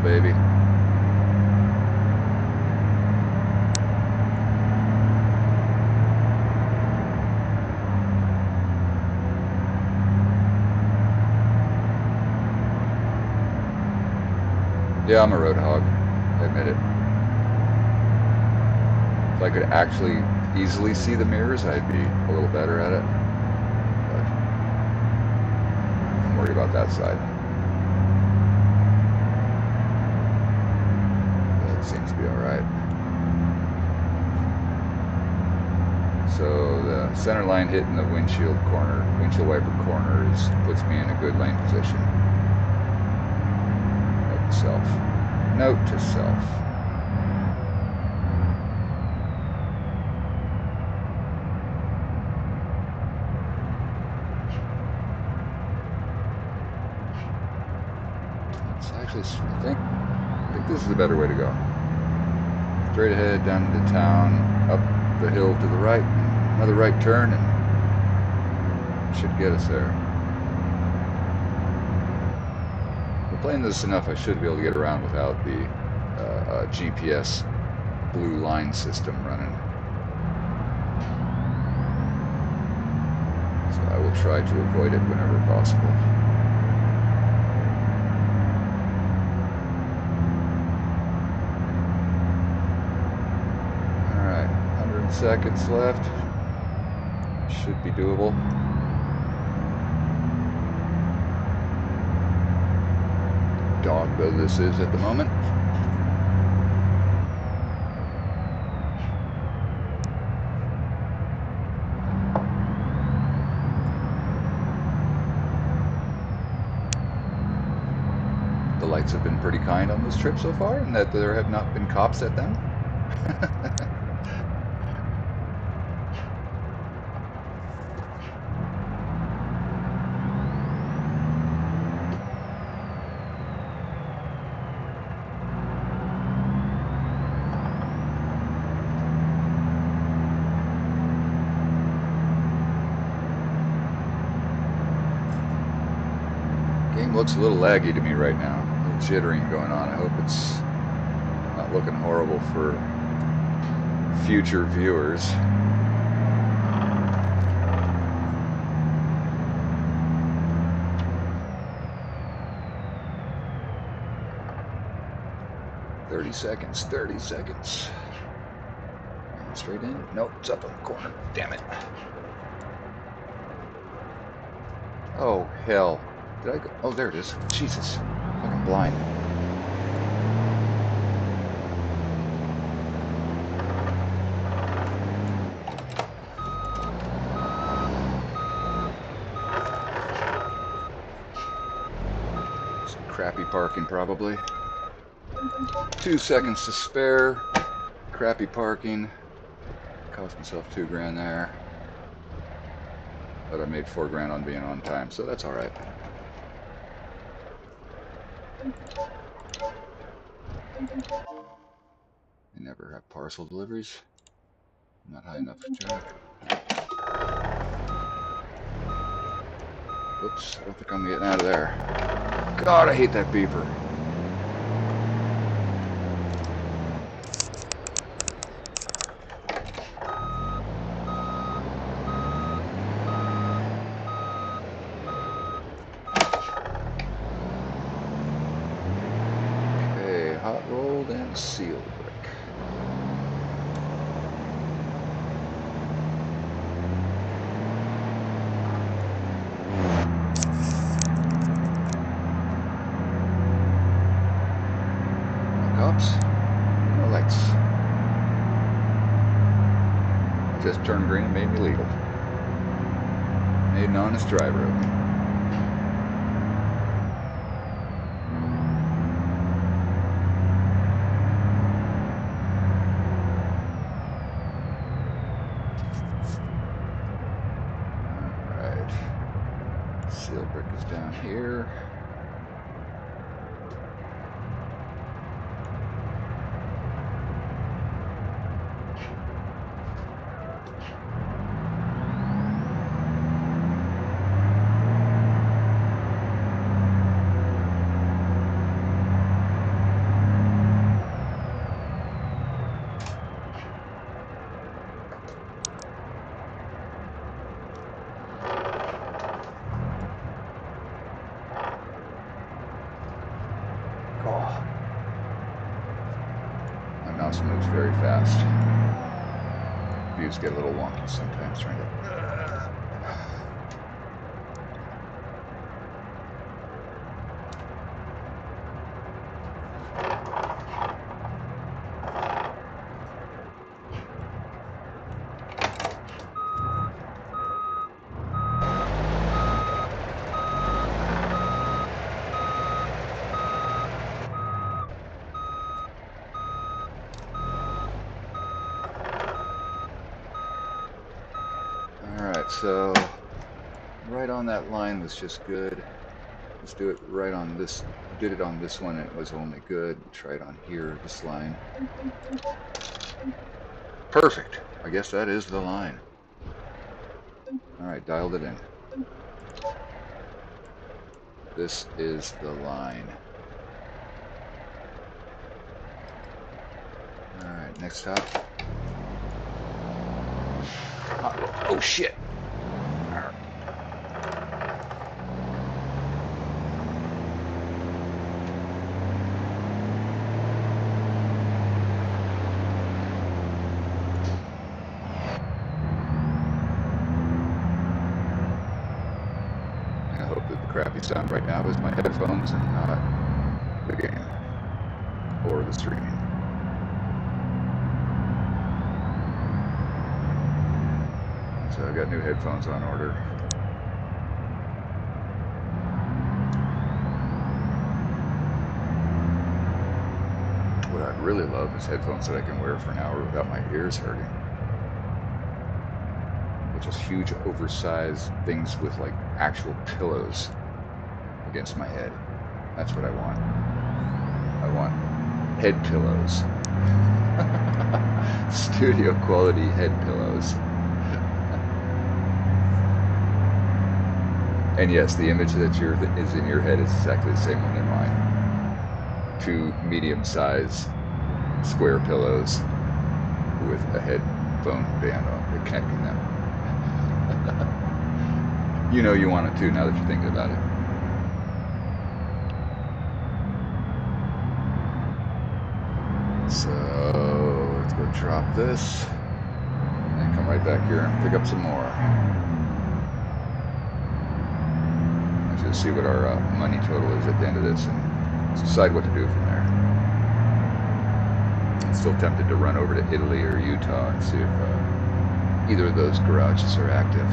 S1: Baby. Yeah, I'm a road hog. I admit it. If I could actually easily see the mirrors, I'd be a little better at it. But I'm worried about that side. Seems to be alright. So the center line hitting the windshield wiper corner puts me in a good lane position. Note to self. Note to self. It's actually, I think this is the better way to go. Straight ahead down into town, up the hill to the right, another right turn, and should get us there. We're playing this enough, I should be able to get around without the GPS blue line system running. So I will try to avoid it whenever possible. Seconds left. Should be doable. Dog though this is at the moment. The lights have been pretty kind on this trip so far, and that there have not been cops at them. Game looks a little laggy to me right now. A little jittering going on. I hope it's not looking horrible for future viewers. Thirty seconds. Straight in? Nope, it's up on the corner. Damn it. Oh, hell. Did I go? Oh, there it is. Jesus. Fucking blind. Some crappy parking, probably. 2 seconds to spare. Crappy parking. Cost myself $2 there. But I made $4 on being on time, so that's all right. They never have parcel deliveries. Not high enough for jack. Oops, I don't think I'm getting out of there. God, I hate that beeper. Okay, hot rolled and sealed brick. Cops, no lights. Just turned green and made me legal. Made an honest driver of me. Alright. Seal brick is down here. Oh. My mouse moves very fast. Views get a little wonky sometimes trying to... Alright, so right on that line was just good. Let's do it right on this. Did it on this one and it was only good. Try it on here, this line. Perfect. I guess that is the line. Alright, dialed it in. This is the line. Alright, next stop. Oh shit! I hope that the crappy sound right now is my headphones and not the game or the streaming. So I got new headphones on order. What I'd really love is headphones that I can wear for an hour without my ears hurting. With just huge oversized things with like actual pillows against my head. That's what I want. I want head pillows. Studio quality head pillows. And yes, the image that is in your head is exactly the same one in mine. 2 medium-sized square pillows with a headphone band on connecting them. You know you want it too now that you're thinking about it. So let's go drop this. right back here and pick up some more. Let's just see what our money total is at the end of this and decide what to do from there. I'm still tempted to run over to Italy or Utah and see if either of those garages are active.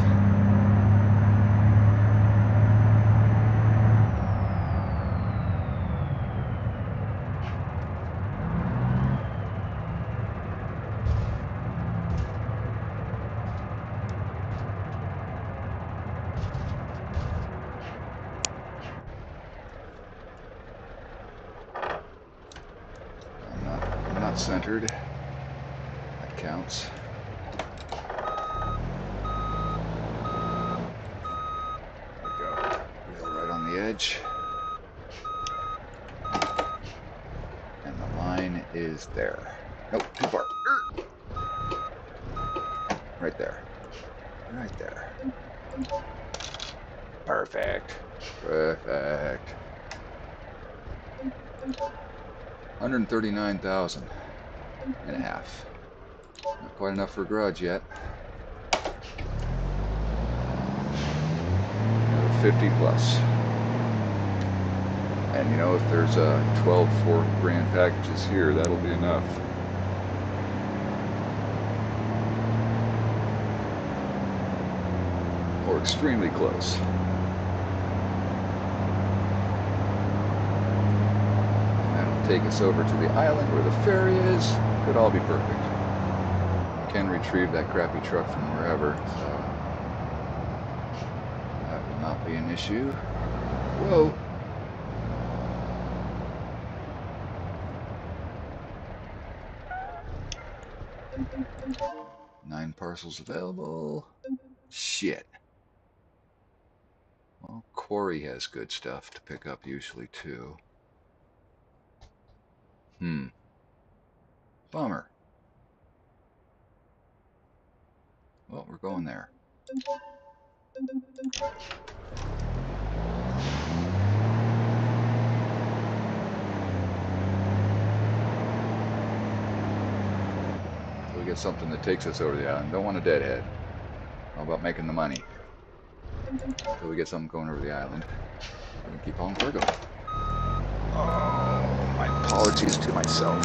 S1: I'm not centered. That counts. Right on the edge, and the line is there. Nope, too far. Right there. Right there. Perfect. Perfect. 139,000 and a half. Not quite enough for a garage yet. 50 plus. And you know, if there's 12 4-grand packages here, that'll be enough. Or extremely close. That'll take us over to the island where the ferry is. Could all be perfect. Can retrieve that crappy truck from wherever, so that will not be an issue. Whoa! Nine parcels available. Shit. Well, Corey has good stuff to pick up usually too. Bummer. Well, we're going there. So we get something that takes us over the island. Don't want a deadhead. How about making the money? So we get something going over the island. We're gonna keep on cargo. Oh, my apologies to myself.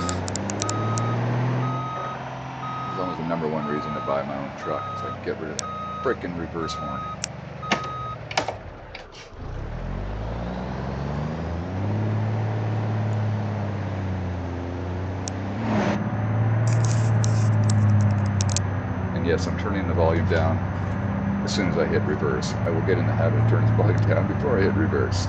S1: It's almost the #1 reason to buy my own truck, so I can get rid of that frickin' reverse horn. And yes, I'm turning the volume down as soon as I hit reverse. I will get in the habit of turning the volume down before I hit reverse.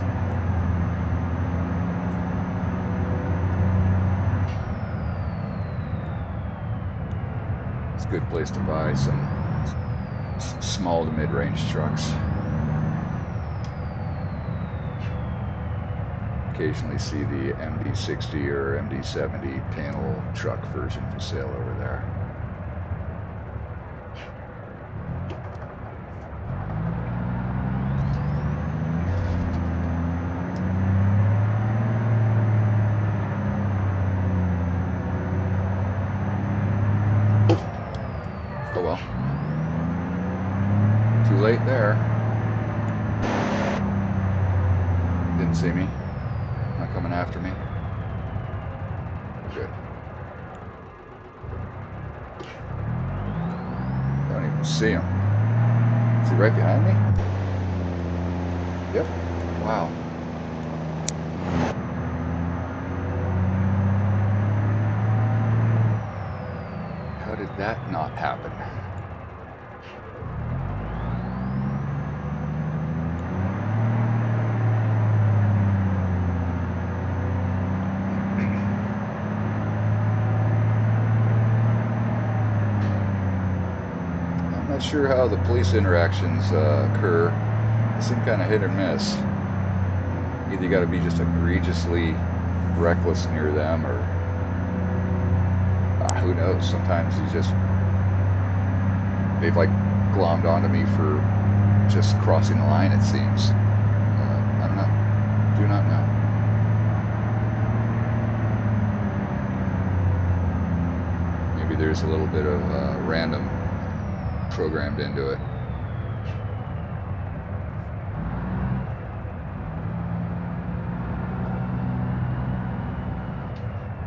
S1: It's a good place to buy some small to mid-range trucks. Occasionally see the MD60 or MD70 panel truck version for sale over there. Oh well. Too late there. Didn't see me. Not coming after me. Good. Don't even see him. Is he right behind me? Yep. Wow. How did that not happen? Not sure how the police interactions occur. They seem kind of hit or miss. Either you got to be just egregiously reckless near them, or who knows? Sometimes they've like glommed onto me for just crossing the line. It seems. I don't know. Do not know. Maybe there's a little bit of random programmed into it.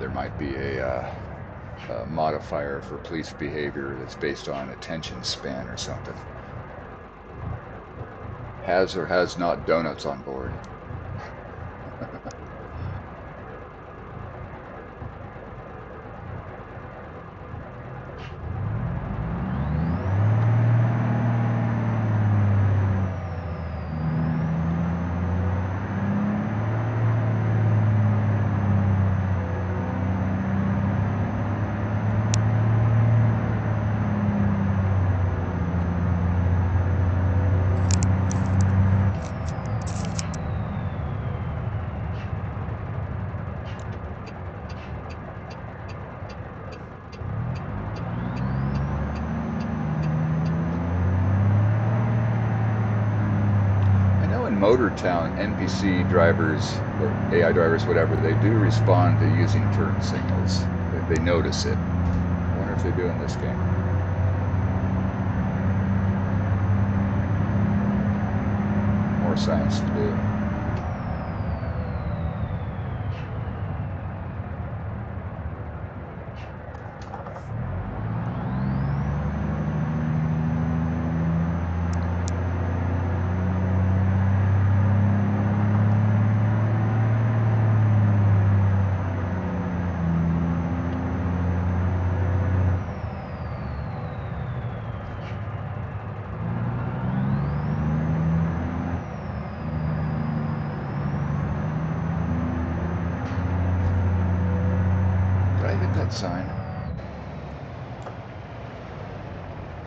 S1: There might be a modifier for police behavior that's based on attention span or something. Has or has not donuts on board. Motortown, NPC drivers or AI drivers, whatever, they do respond to using turn signals. They notice it. I wonder if they do in this game. More science to do. Sign.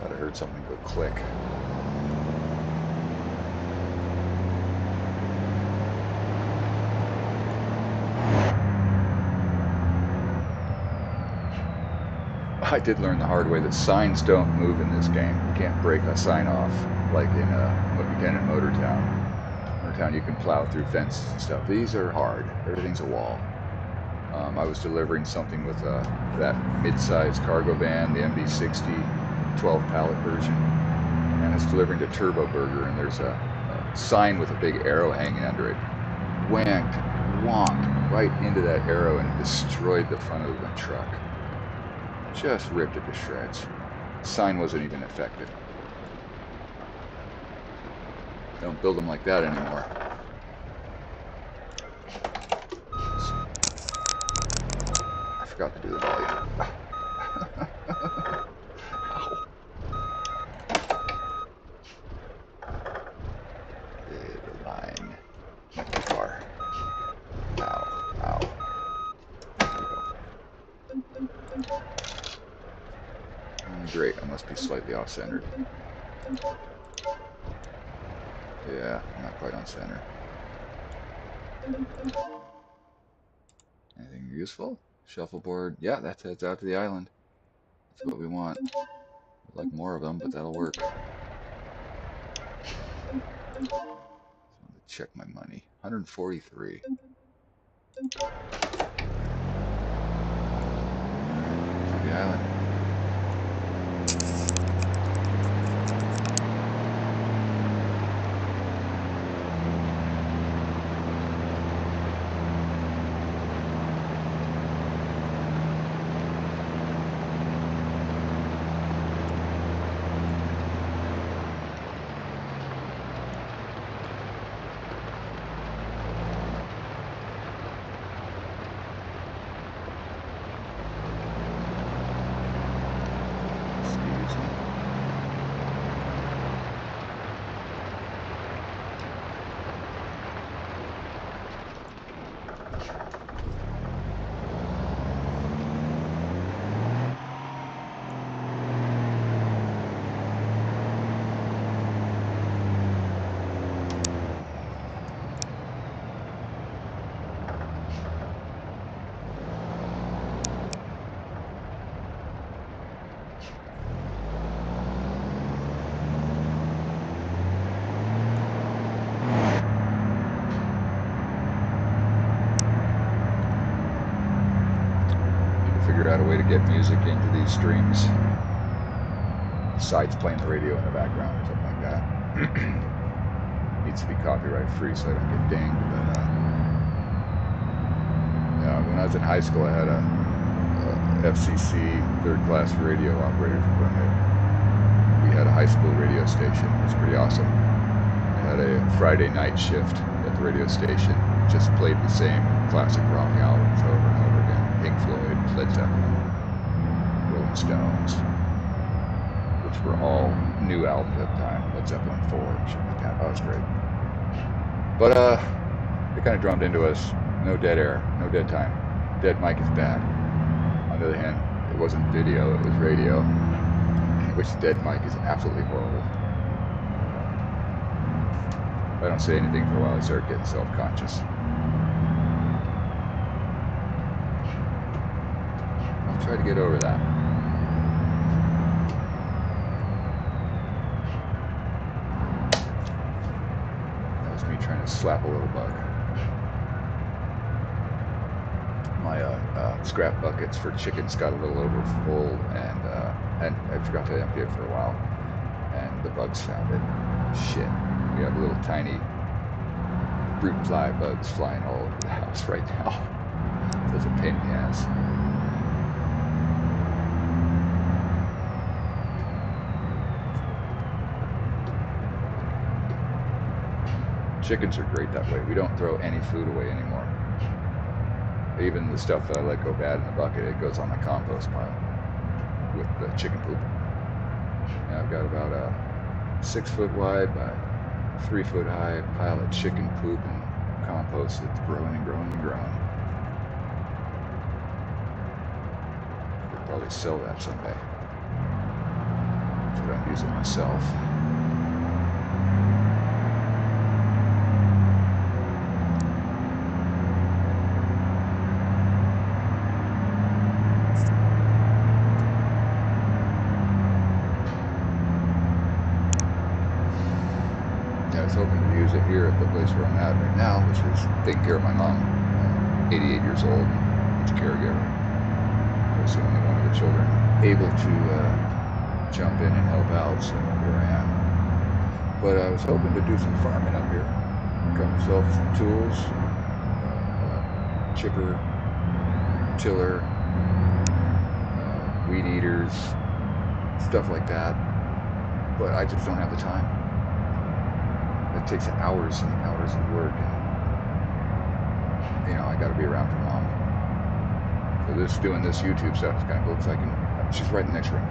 S1: Thought I heard something go click. I did learn the hard way that signs don't move in this game. You can't break a sign off like in what you can in Motortown. Motortown, you can plow through fences and stuff. These are hard. Everything's a wall. I was delivering something with that mid-size cargo van, the MB60 12 pallet version, and it's delivering to Turbo Burger, and there's a sign with a big arrow hanging under it. Wonked right into that arrow and destroyed the front of the truck. Just ripped it to shreds. The sign wasn't even effective. Don't build them like that anymore. Forgot to do the volume. Ow. The line. Not too far. Ow. Ow. There we go. Great, I must be slightly off-centered. Yeah, I'm not quite on center. Anything useful? Shuffleboard. Yeah, that heads out to the island. That's what we want. I'd like more of them, but that'll work. Just want to check my money. 143. To the island. Figure out a way to get music into these streams. sides playing the radio in the background or something like that. Needs to be copyright free so I don't get dinged. But yeah, when I was in high school, I had a FCC third-class radio operator's permit. We had a high school radio station. It was pretty awesome. I had a Friday night shift at the radio station. Just played the same classic rock albums over and over again. Pink Floyd, Led Zeppelin, Rolling Stones, which were all new albums at the time. Led Zeppelin 4 and shit like that. That was great. But it kind of drummed into us. No dead air, no dead time. Dead mic is bad. On the other hand, it wasn't video, it was radio, which dead mic is absolutely horrible. If I don't say anything for a while, I start getting self-conscious. I'll try to get over that. That was me trying to slap a little bug. My scrap buckets for chickens got a little over full, and I forgot to empty it for a while, and the bugs found it. Shit, we have little tiny fruit fly bugs flying all over the house right now. So it's a pain in the ass. Chickens are great that way. We don't throw any food away anymore. Even the stuff that I let go bad in the bucket, it goes on the compost pile with the chicken poop. And I've got about a 6 foot wide by 3 foot high pile of chicken poop and compost that's growing and growing and growing. I'll probably sell that someday, so I don't use it myself. I was hoping to use it here at the place where I'm at right now, which is taking care of my mom, 88 years old, needs a caregiver. I was the only one of the children able to jump in and help out, so here I am. But I was hoping to do some farming up here. Got myself some tools, chipper, tiller, weed eaters, stuff like that. But I just don't have the time. It takes hours and hours of work, and I got to be around for mom. So doing this YouTube stuff is kind of cool because she's right in the next room.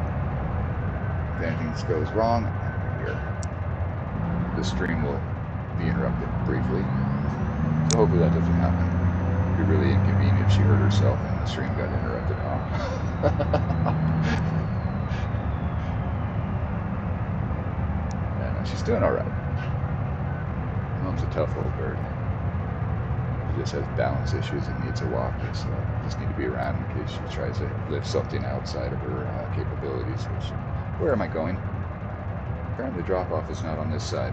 S1: If anything goes wrong, I'm here. The stream will be interrupted briefly, so hopefully that doesn't happen. It'd be really inconvenient if she hurt herself and the stream got interrupted. And she's doing all right. Mom's a tough little bird. She just has balance issues and needs a walker, so I just need to be around in case she tries to lift something outside of her capabilities. Where am I going? Apparently the drop-off is not on this side.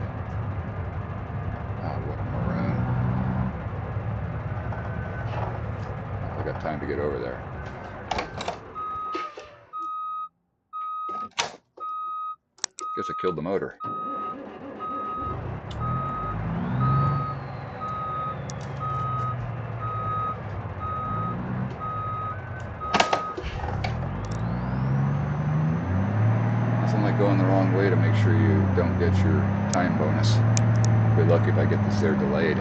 S1: Ah, what a maroon. I got time to get over there. Guess I killed the motor. Going the wrong way to make sure you don't get your time bonus. Good luck if I get this there delayed.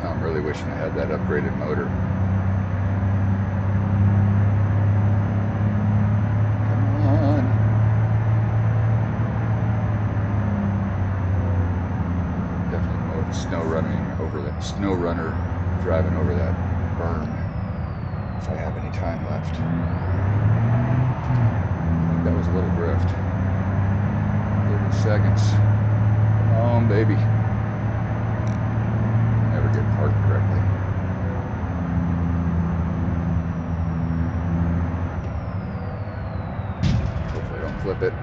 S1: I'm really wishing I had that upgraded motor. Snow runner driving over that berm if I have any time left. I think that was a little drift. 30 seconds. Come on, baby. Never get parked correctly. Hopefully I don't flip it.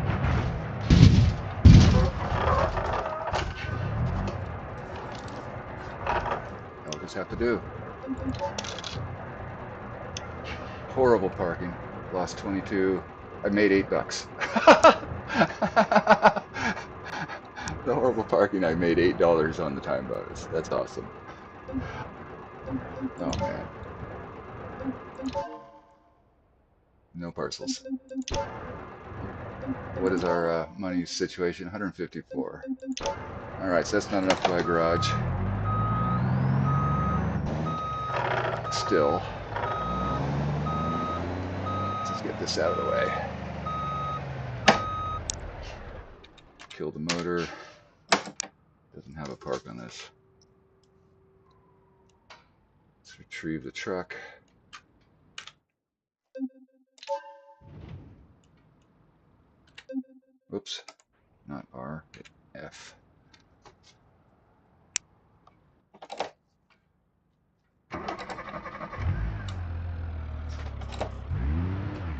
S1: just have to do. Horrible parking. Lost 22. I made $8. The horrible parking, I made $8 on the time bonus. That's awesome. Oh man. No parcels. What is our money situation? 154. Alright, so that's not enough to buy a garage. Still. Let's just get this out of the way. Kill the motor. Doesn't have a park on this. Let's retrieve the truck. Oops, not R, F.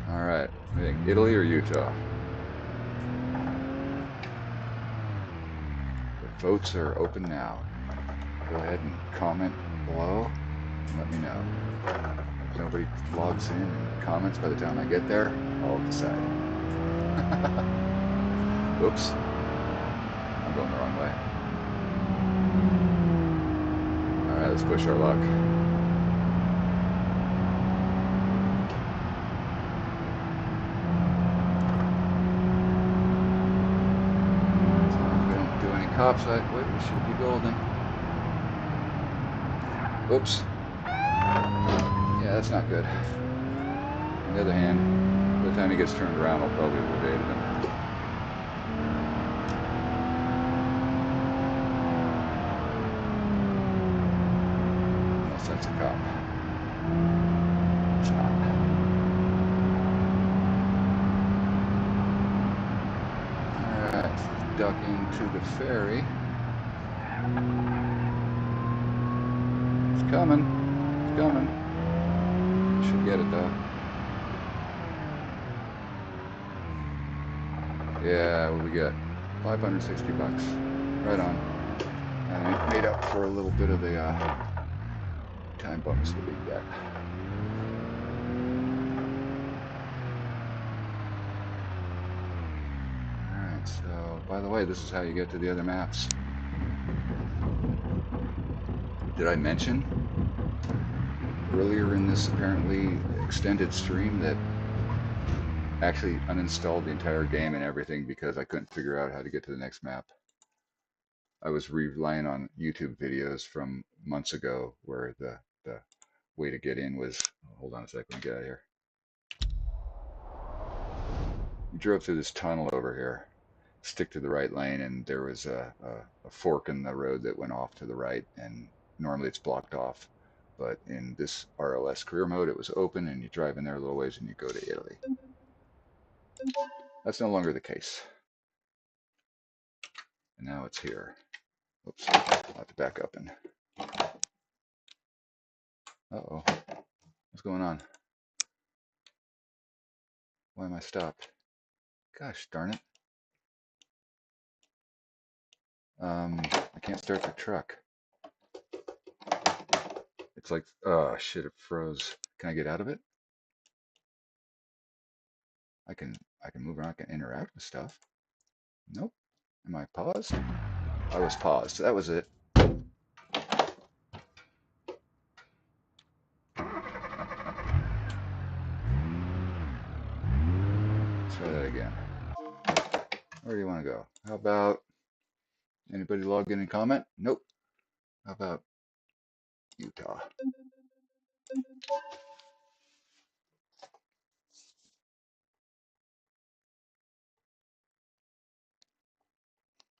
S1: Alright, I think Italy or Utah? The votes are open now. Go ahead and comment below and let me know. If nobody logs in and comments by the time I get there, I'll decide. Oops. I'm going the wrong way. Alright, let's push our luck. As long as we don't do any cops, we should be golden. Oops. Yeah, that's not good. On the other hand, by the time he gets turned around, I'll probably have evaded him. Unless that's a cop. It's not. Alright, ducking to the ferry. It's coming. It's coming. Should get it though. Yeah, what we got? 560 bucks. Right on. And it made up for a little bit of the time bonus that we got. Alright, so by the way, this is how you get to the other maps. Did I mention earlier in this apparently extended stream that actually uninstalled the entire game and everything because I couldn't figure out how to get to the next map? I was relying on YouTube videos from months ago where the way to get in was, hold on a second, let me get out of here. We drove through this tunnel over here, stick to the right lane, and there was a fork in the road that went off to the right, and normally it's blocked off. But in this RLS career mode, it was open, and you drive in there a little ways and you go to Italy. That's no longer the case. And now it's here. Oops, I'll have to back up and... Uh-oh. What's going on? Why am I stopped? Gosh darn it. I can't start the truck. It's like, oh shit, it froze. Can I get out of it? I can move around, I can interact with stuff. Nope. Am I paused? I was paused. That was it. Let's try that again. Where do you want to go? How about anybody log in and comment? Nope. How about Utah?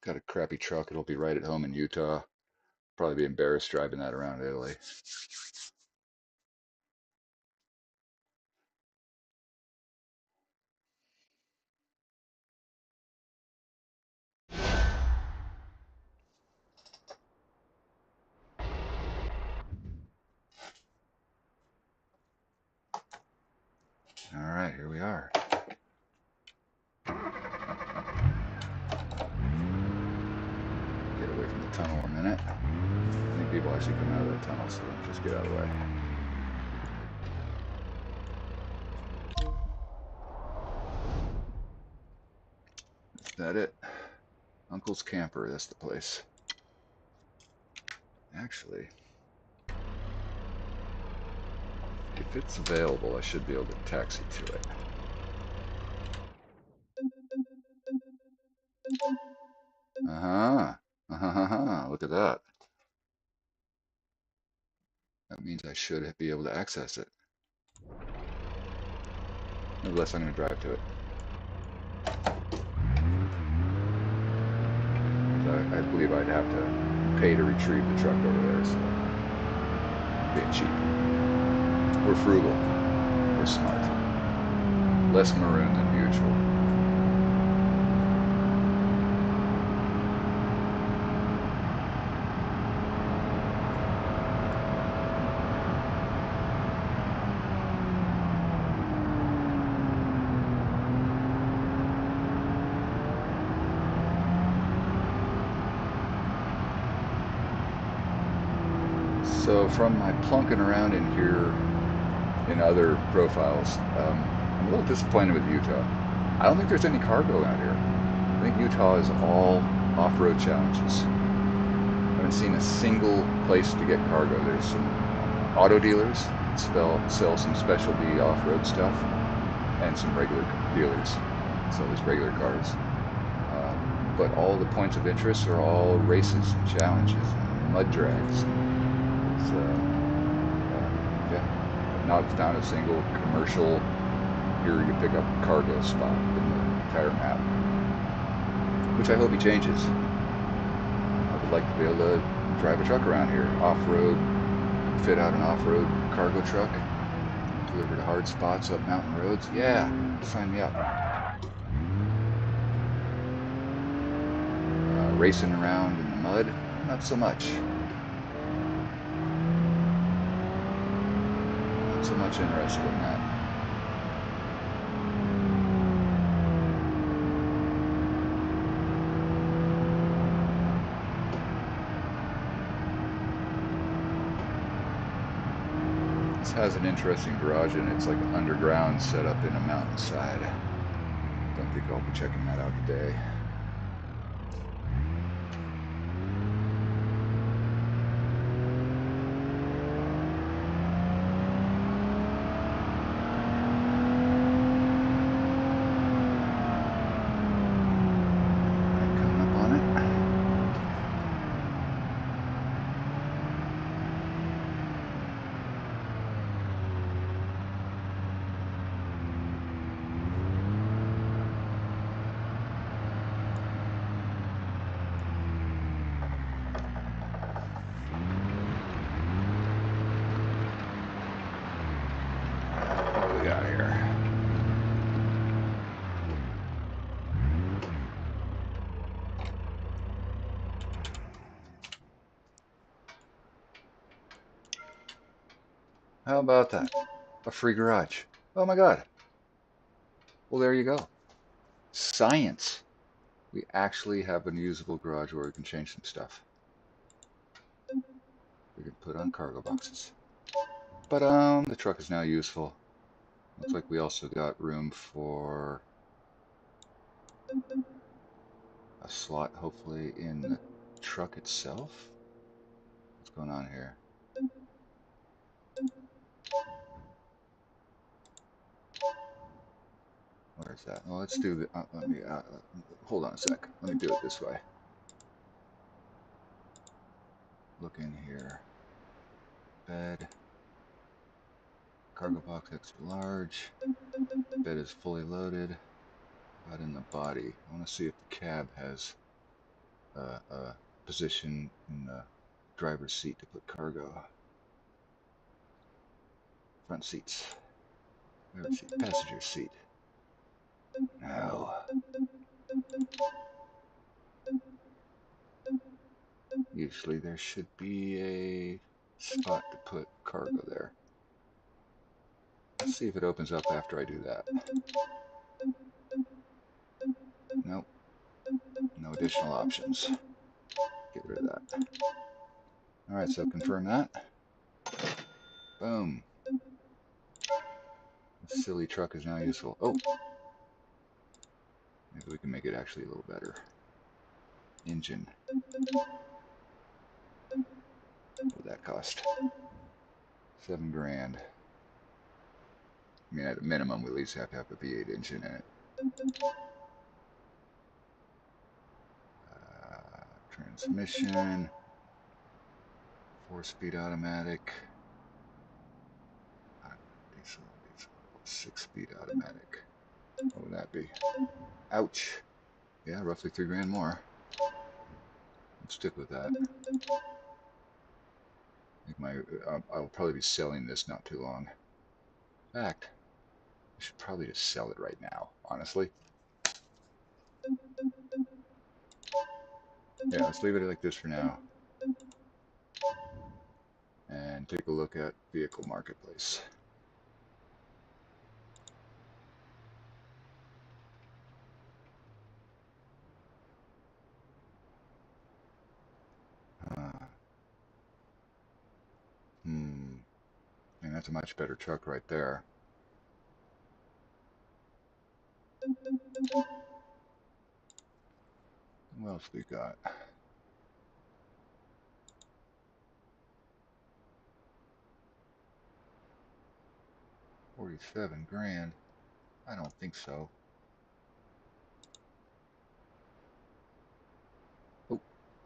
S1: Got a crappy truck. It'll be right at home in Utah. Probably be embarrassed driving that around Italy. All right, here we are. Get away from the tunnel a minute. I think people actually come out of that tunnel, so let me just get out of the way. Is that it? Uncle's Camper, that's the place. Actually, if it's available, I should be able to taxi to it. Look at that. That means I should be able to access it. Nevertheless, I'm going to drive to it. I believe I'd have to pay to retrieve the truck over there, so being cheap. We're frugal. We're smart. Less maroon than usual. So from my plunking around in here in other profiles, I'm a little disappointed with Utah. I don't think there's any cargo out here. I think Utah is all off-road challenges. I haven't seen a single place to get cargo. There's some auto dealers that sell some specialty off-road stuff, and some regular dealers sell these regular cars. But all the points of interest are all races and challenges and mud drags. So, yeah, I've not found a single commercial here you pick up a cargo spot in the entire map, which I hope he changes. I would like to be able to drive a truck around here, off-road, fit out an off-road cargo truck, deliver to hard spots up mountain roads. Yeah, sign me up. Racing around in the mud, not so much. Not so much interested in that. This has an interesting garage in it. It's like underground, set up in a mountainside. Don't think I'll be checking that out today. How about that? A free garage. Oh my God. Well, there you go. Science. We actually have a usable garage where we can change some stuff. We can put on cargo boxes. But the truck is now useful. Looks like we also got room for a slot, hopefully, in the truck itself. What's going on here? Where is that? Well, let's do the. Let me hold on a sec. Let me do it this way. Look in here. Bed. Cargo box extra large. Bed is fully loaded. Out in the body. I want to see if the cab has a position in the driver's seat to put cargo. Front seats. Driver's seat. Passenger seat. No. Usually there should be a spot to put cargo there. Let's see if it opens up after I do that. Nope. No additional options. Get rid of that. All right, so confirm that. Boom. This silly truck is now useful. Oh, maybe we can make it actually a little better. Engine. What would that cost? 7 grand. I mean, at a minimum, we at least have to have a V8 engine in it. Transmission. 4-speed automatic. Diesel. 6-speed automatic. What would that be? Ouch. Yeah, roughly 3 grand more. Let's stick with that. I think I'll probably be selling this not too long. In fact, I should probably just sell it right now, honestly. Yeah, let's leave it like this for now. And take a look at vehicle marketplace. I mean, that's a much better truck right there. What else we got? $47 grand? I don't think so.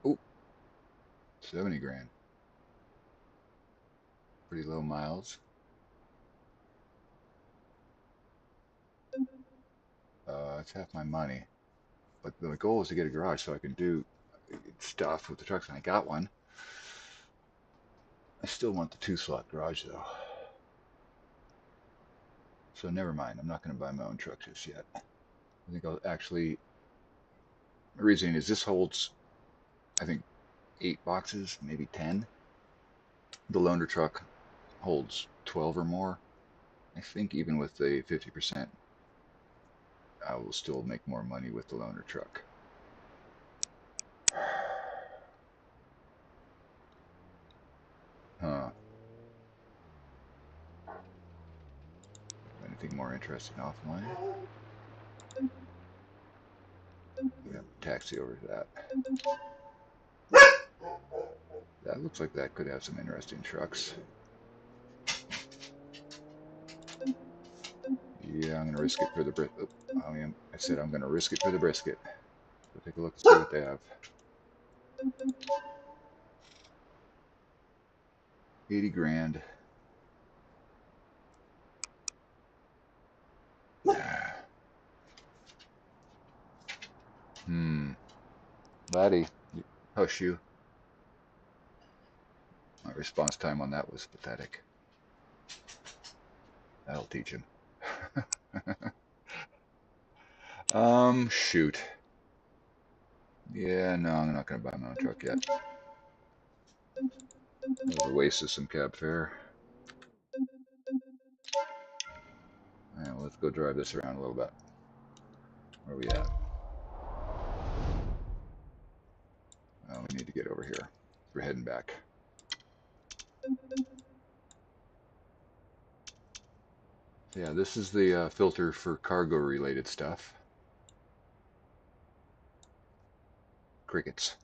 S1: Oh, 70 grand. Pretty low miles. It's half my money. But the goal is to get a garage so I can do stuff with the trucks, and I got one. I still want the 2-slot garage though. So never mind, I'm not going to buy my own truck just yet. I think I'll actually, the reason is this holds, I think, 8 boxes, maybe 10. The loaner truck holds 12 or more. I think even with the 50%, I will still make more money with the loaner truck. Huh. Anything more interesting offline? We have a taxi over to that. That looks like that could have some interesting trucks. Yeah, I'm going to risk it for the brisket. I said I'm going to risk it for the brisket. So take a look and see what they have. 80 grand. Laddie, hush you. My response time on that was pathetic. That'll teach him. Shoot. Yeah, no, I'm not going to buy my own truck yet. That was a waste of some cab fare. Alright, well, let's go drive this around a little bit. Where are we at? Oh, we need to get over here. We're heading back. Yeah, this is the filter for cargo-related stuff. Crickets.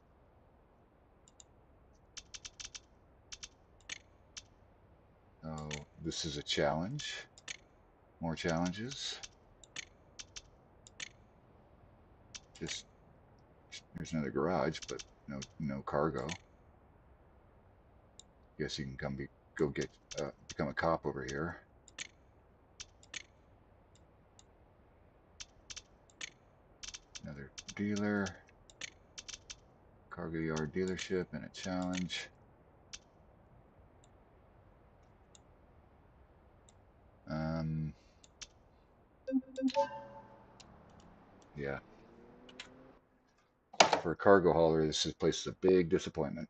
S1: Oh, this is a challenge. More challenges. Just there's another garage, but no cargo. Guess you can go get become a cop over here. Another dealer. Cargo yard dealership and a challenge. Yeah. For a cargo hauler, this place is a big disappointment.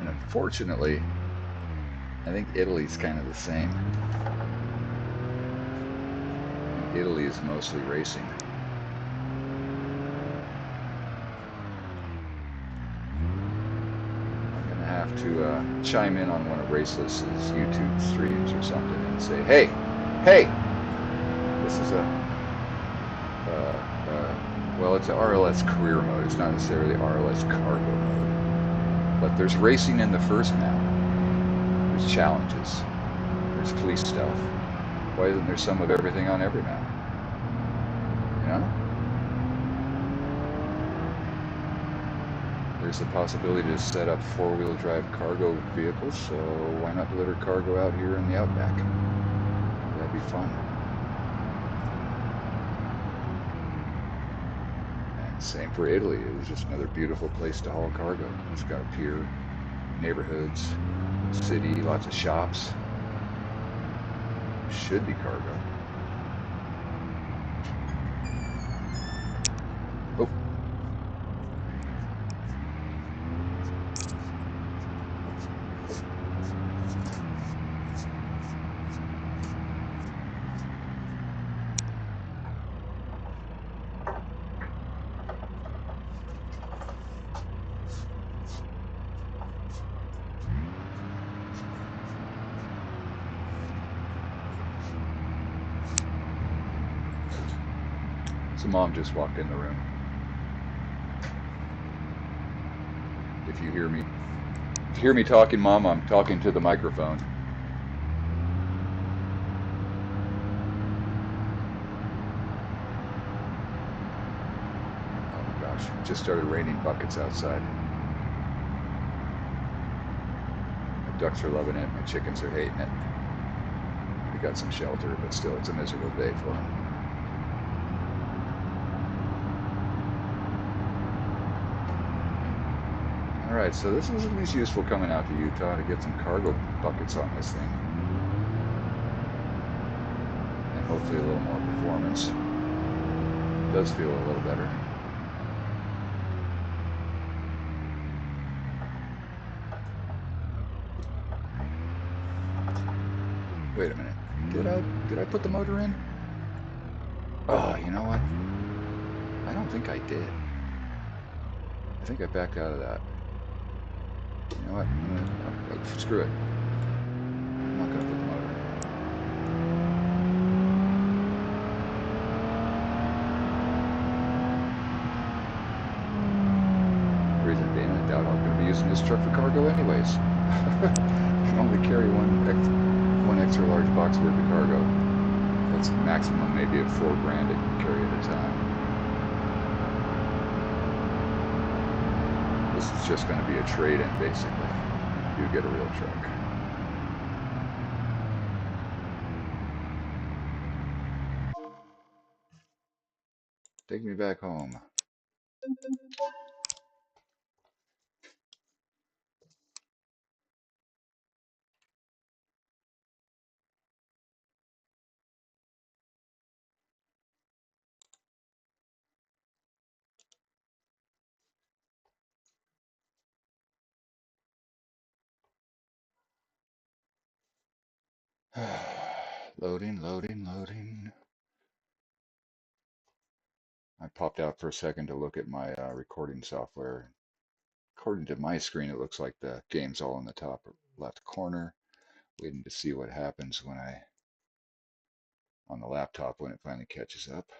S1: And unfortunately, I think Italy's kind of the same. Italy is mostly racing. to chime in on one of Raceless's YouTube streams or something and say, hey, hey, this is well, it's an RLS career mode. It's not necessarily RLS cargo mode. But there's racing in the first map. There's challenges. There's police stuff. Why isn't there some of everything on every map? You know? There's the possibility to set up four-wheel drive cargo vehicles, so why not deliver cargo out here in the outback? That'd be fun. And same for Italy. It was just another beautiful place to haul cargo. It's got a pier, neighborhoods, city, lots of shops. Should be cargo. Oh. So Mom just walked in the room. If you hear me talking, Mom, I'm talking to the microphone. Oh my gosh, it just started raining buckets outside. My ducks are loving it, my chickens are hating it. We got some shelter, but still it's a miserable day for them. Alright, so this is at least useful coming out to Utah to get some cargo buckets on this thing. And hopefully a little more performance. It does feel a little better. Wait a minute. Did I put the motor in? Oh, you know what? I don't think I did. I think I backed out of that. You know what? Screw it. I'm not going to put the motor in. Reason being, I doubt I'm going to be using this truck for cargo anyways. I can only carry one extra large box worth of cargo. That's maximum maybe of $4 grand I can carry at a time. This is just going to be a trade-in, basically. You get a real truck. Take me back home. Loading, loading, loading. I popped out for a second to look at my recording software. According to my screen, it looks like the game's all in the top left corner. Waiting to see what happens when on the laptop when it finally catches up.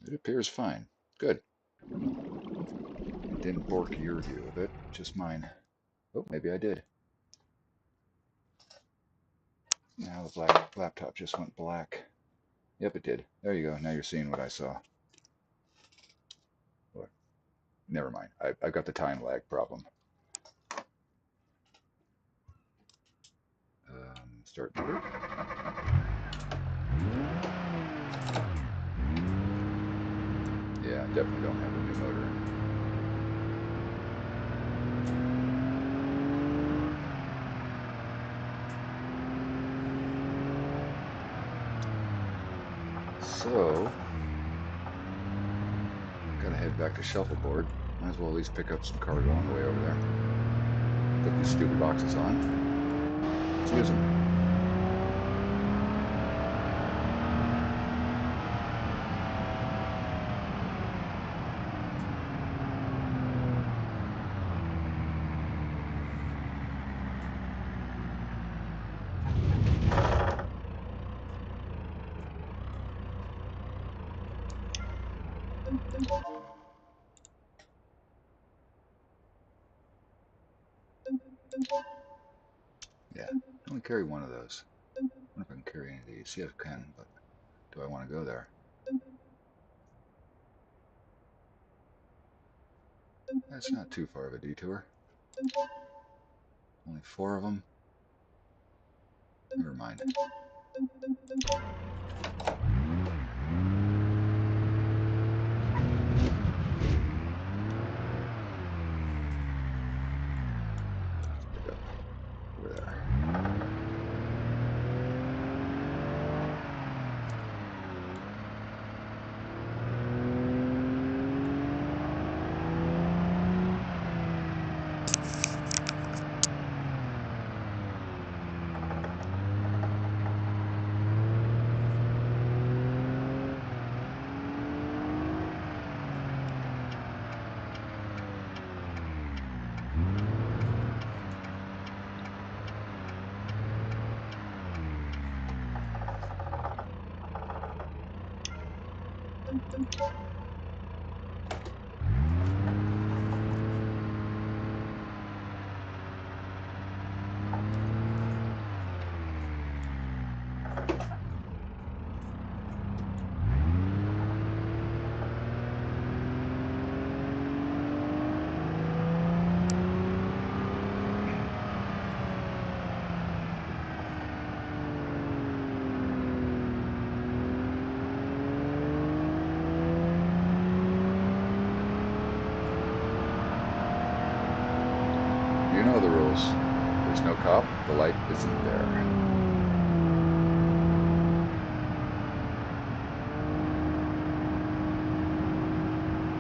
S1: It appears fine. Good. It didn't bork your view of it, just mine. Oh, maybe I did. Now the black laptop just went black. Yep, it did. There you go. Now you're seeing what I saw. What? Never mind. I've got the time lag problem. Start motor. Yeah, I definitely don't have a new motor in. So, gotta head back to Shuffleboard. Might as well at least pick up some cargo on the way over there. Put these stupid boxes on. Let's use them. Yeah, I only carry one of those. I wonder if I can carry any of these. Yeah, I can, but do I want to go there? That's not too far of a detour. Only 4 of them. Never mind. Pick up over there. You know the rules. There's no cop, the light isn't there.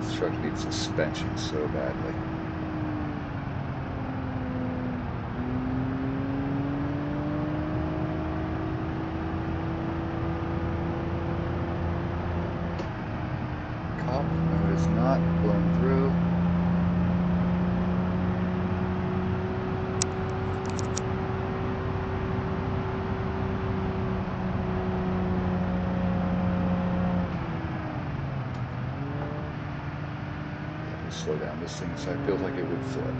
S1: This truck needs suspension so badly. Cop, no it is not, going through. Slow down. This thing so I feel like it would flip.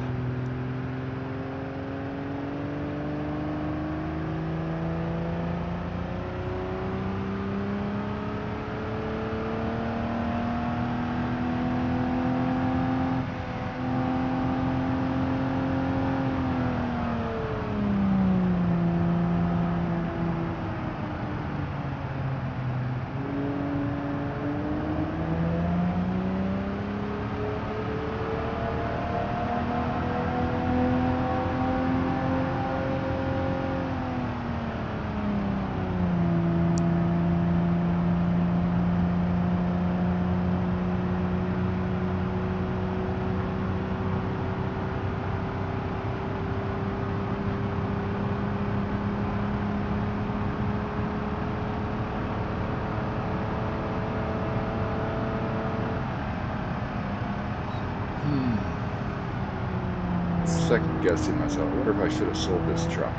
S1: Second guessing myself, I wonder if I should have sold this truck.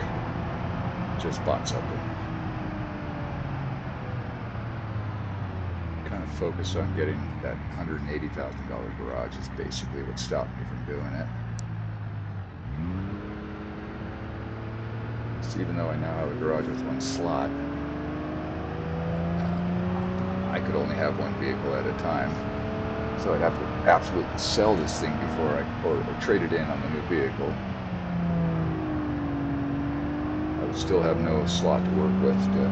S1: Just bought something. Kind of focused on getting that $180,000 garage is basically what stopped me from doing it. So even though I now have a garage with one slot, I could only have one vehicle at a time. So I'd have to absolutely sell this thing before or trade it in on the new vehicle. I would still have no slot to work with to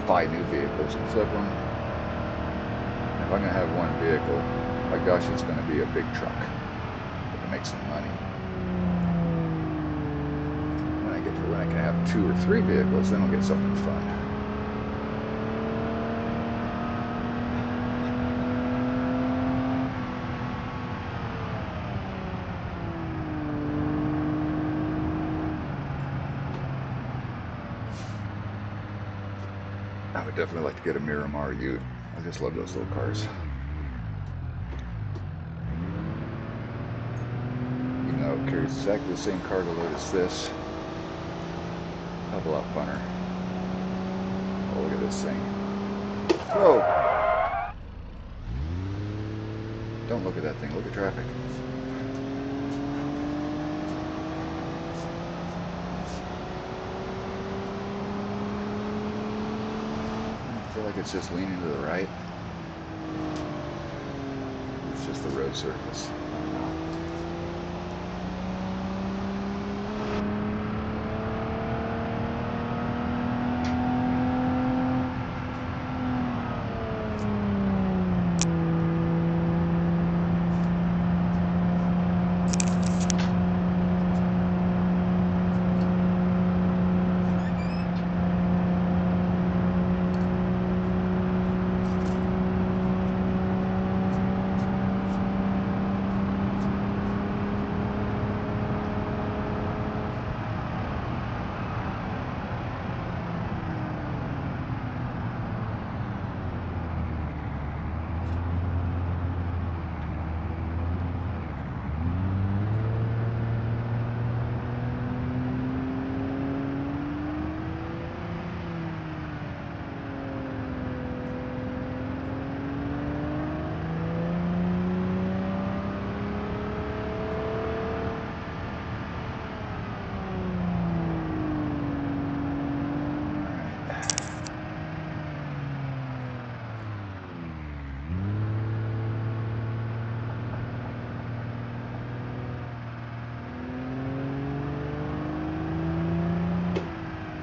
S1: buy new vehicles and flip them. And if I'm going to have one vehicle, my gosh, it's going to be a big truck to make some money. When I get to when I can have 2 or 3 vehicles, then I'll get something fun. I would definitely like to get a Miramar Ute. I just love those little cars. Even though it carries exactly the same cargo load as this. Hell of a lot funner. Oh, look at this thing. Whoa! Don't look at that thing. Look at traffic. I feel like it's just leaning to the right. It's just the road surface. I don't know.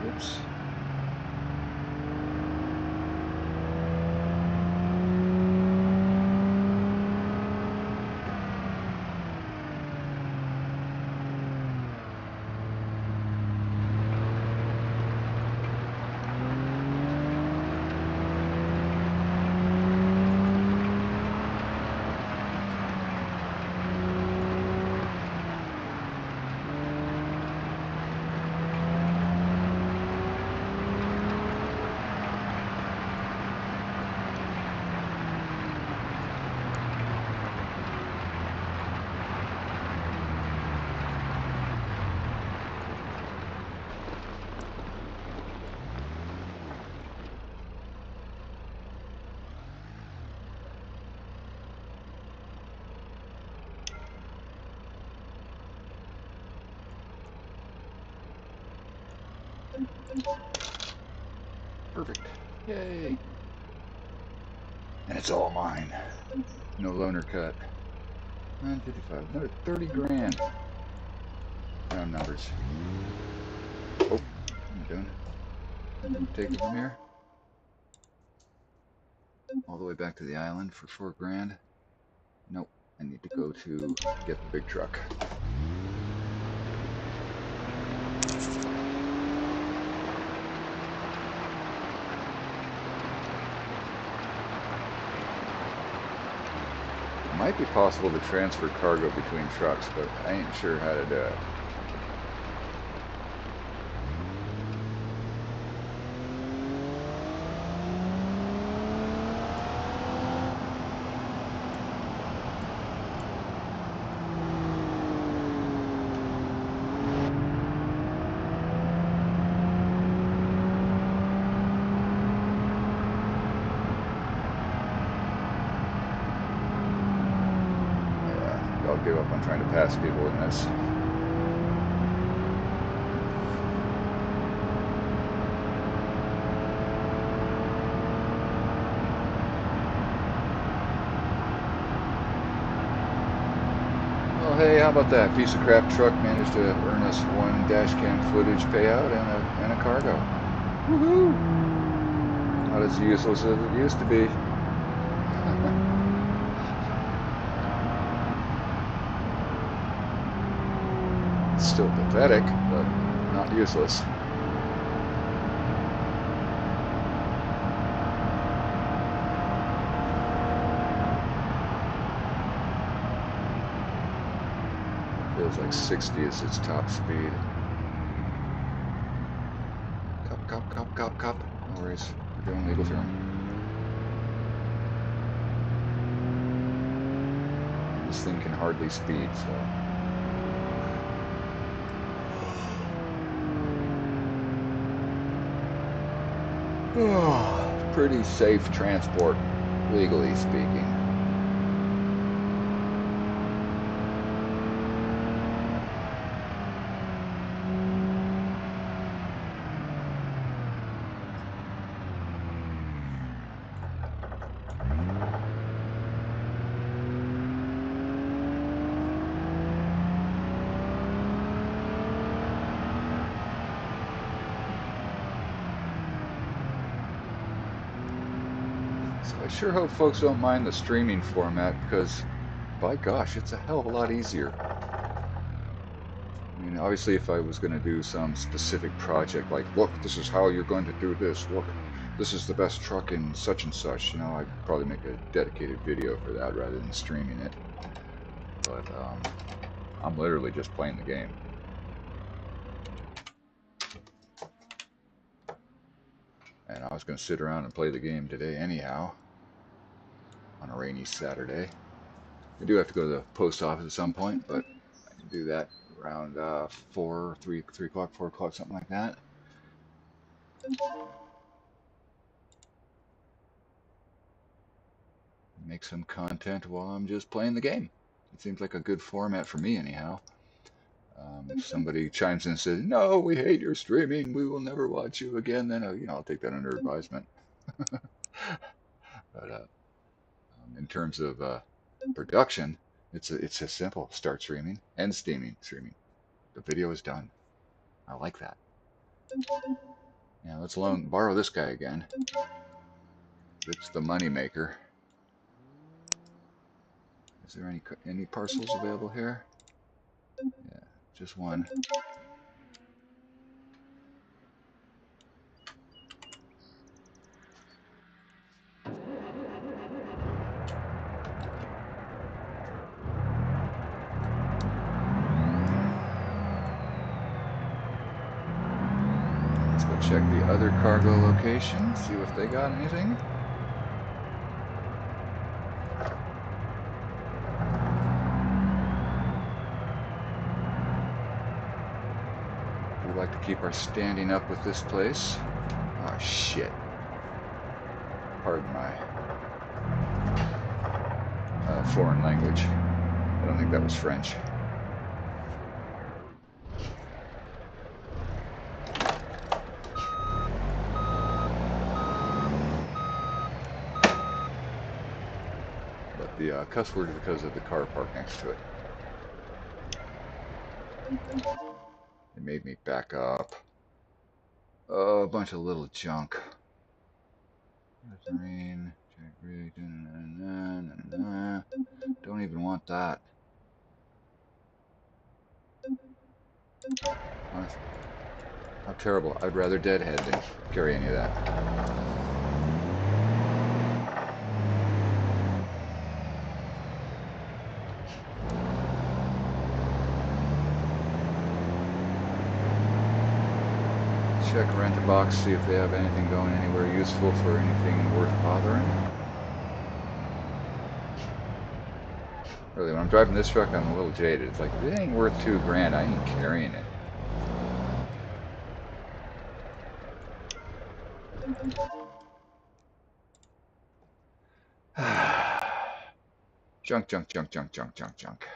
S1: Oops. Perfect. Yay. And it's all mine. No loaner cut. 955. Another 30 grand. Round numbers. Oh, what am I doing? Take it from here. All the way back to the island for 4 grand. Nope. I need to go to get the big truck. It might be possible to transfer cargo between trucks, but I ain't sure how to do it. I'll give up on trying to pass people in this. Well, hey, how about that? Piece of crap truck managed to earn us 1 dash cam footage payout and a cargo. Woohoo! Not as useless as it used to be. It's still pathetic, but not useless. Feels like 60 is its top speed. Cop. No worries. We're doing legal turn. This thing can hardly speed, so. Oh, pretty safe transport, legally speaking. So I sure hope folks don't mind the streaming format, because by gosh, it's a hell of a lot easier. I mean, obviously, if I was going to do some specific project, like, look, this is how you're going to do this, look, this is the best truck in such and such, you know, I'd probably make a dedicated video for that rather than streaming it. But I'm literally just playing the game. And I was going to sit around and play the game today anyhow, on a rainy Saturday. I do have to go to the post office at some point, but I can do that around 3 o'clock, 4 o'clock, something like that. Make some content while I'm just playing the game. It seems like a good format for me anyhow. If somebody chimes in and says, no, we hate your streaming, we will never watch you again, then you know, I'll take that under advisement. But in terms of production, it's as simple. Start streaming, end streaming. The video is done. I like that. Yeah, let's borrow this guy again. It's the money maker. Is there any parcels available here? Yeah, just one. Let's go check the other cargo location, see if they got anything. We like to keep our standing up with this place. Oh shit. Pardon my foreign language. I don't think that was French. But the cuss word is because of the car parked next to it. It made me back up. Oh, a bunch of little junk. Don't even want that. How terrible. I'd rather deadhead than carry any of that. Check Rent-A-Box, see if they have anything going anywhere useful for anything worth bothering. Really, when I'm driving this truck, I'm a little jaded. It's like, if it ain't worth $2,000, I ain't carrying it. Junk, junk, junk, junk, junk, junk, junk.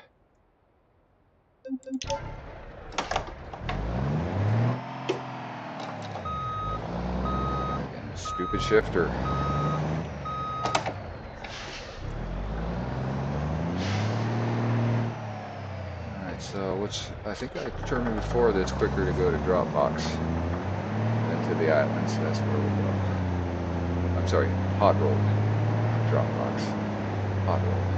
S1: Again, stupid shifter. Alright, so I think I determined before that it's quicker to go to Dropbox than to the islands. So that's where we'll go. I'm sorry, hot rolled. Dropbox. Hot rolled.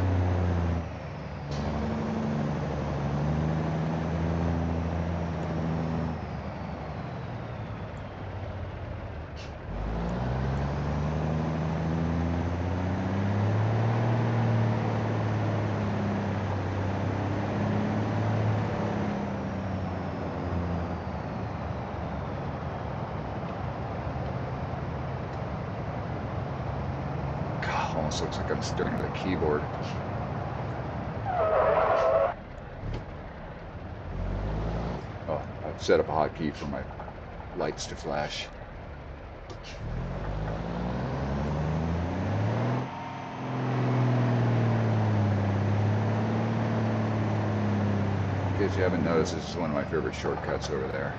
S1: Almost looks like I'm staring at a keyboard. Oh, I've set up a hotkey for my lights to flash. In case you haven't noticed, this is one of my favorite shortcuts over there.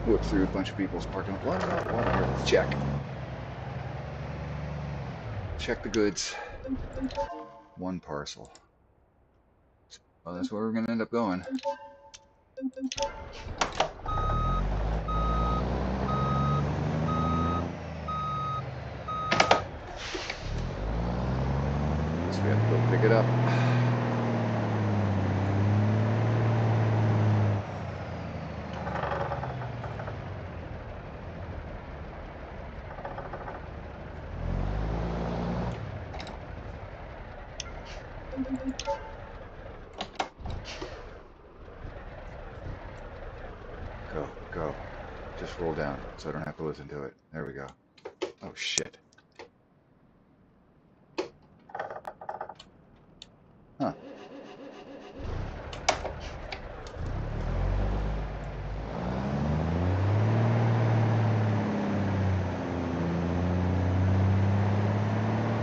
S1: Whip through a bunch of people's parking lot. Let's check. Check the goods. One parcel. Well, that's where we're going to end up going. it up. Go, go. Just roll down so I don't have to listen to it. There we go. Oh, shit. Huh.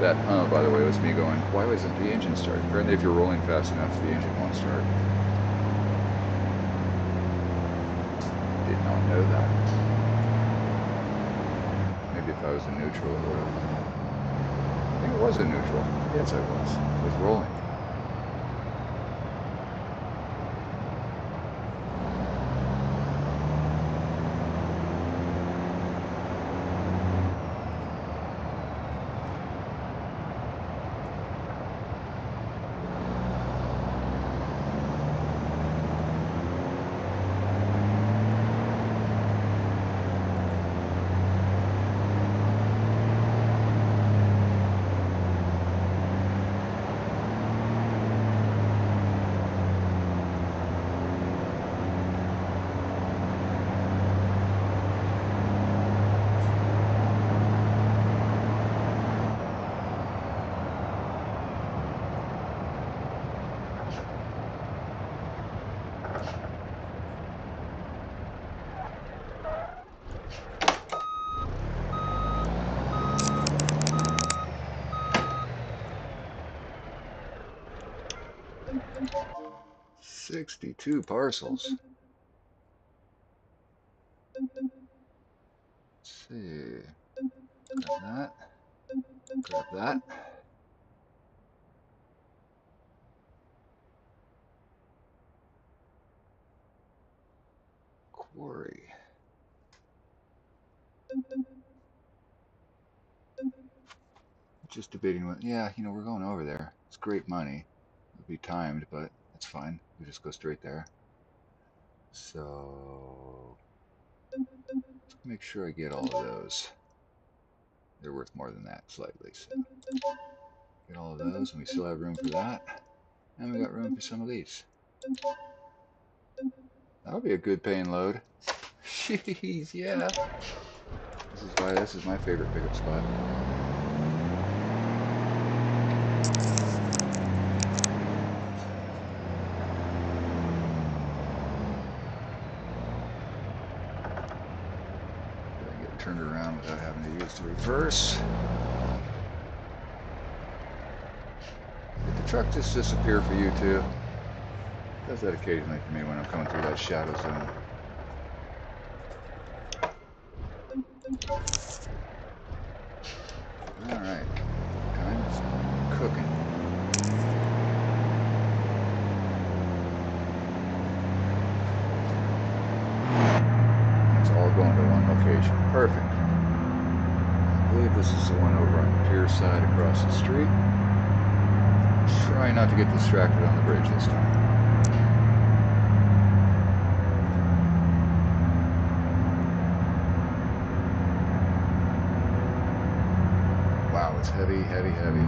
S1: That by the way, was me going, why wasn't the engine starting? Apparently if you're rolling fast enough, the engine won't start. Did not know that. Maybe if I was in neutral, it would have. I think it was in neutral. Yes, I was. It was rolling. $62 parcels. Let's see. Grab that. Grab that. Quarry. Just debating what, yeah, you know, we're going over there. It's great money. It'll be timed, but that's fine. We just go straight there. So, let's make sure I get all of those. They're worth more than that, slightly. So, get all of those, and we still have room for that. And we got room for some of these. That'll be a good paying load. Jeez, yeah. This is why this is my favorite pickup spot. Gotta get turned around without having to use the reverse. Did the truck just disappear for you too? It does that occasionally for me when I'm coming through that shadow zone. Alright, time is cooking. It's all going to one location. Perfect. I believe this is the one over on the pier side across the street. Try not to get distracted on the bridge this time. Wow, it's heavy, heavy, heavy.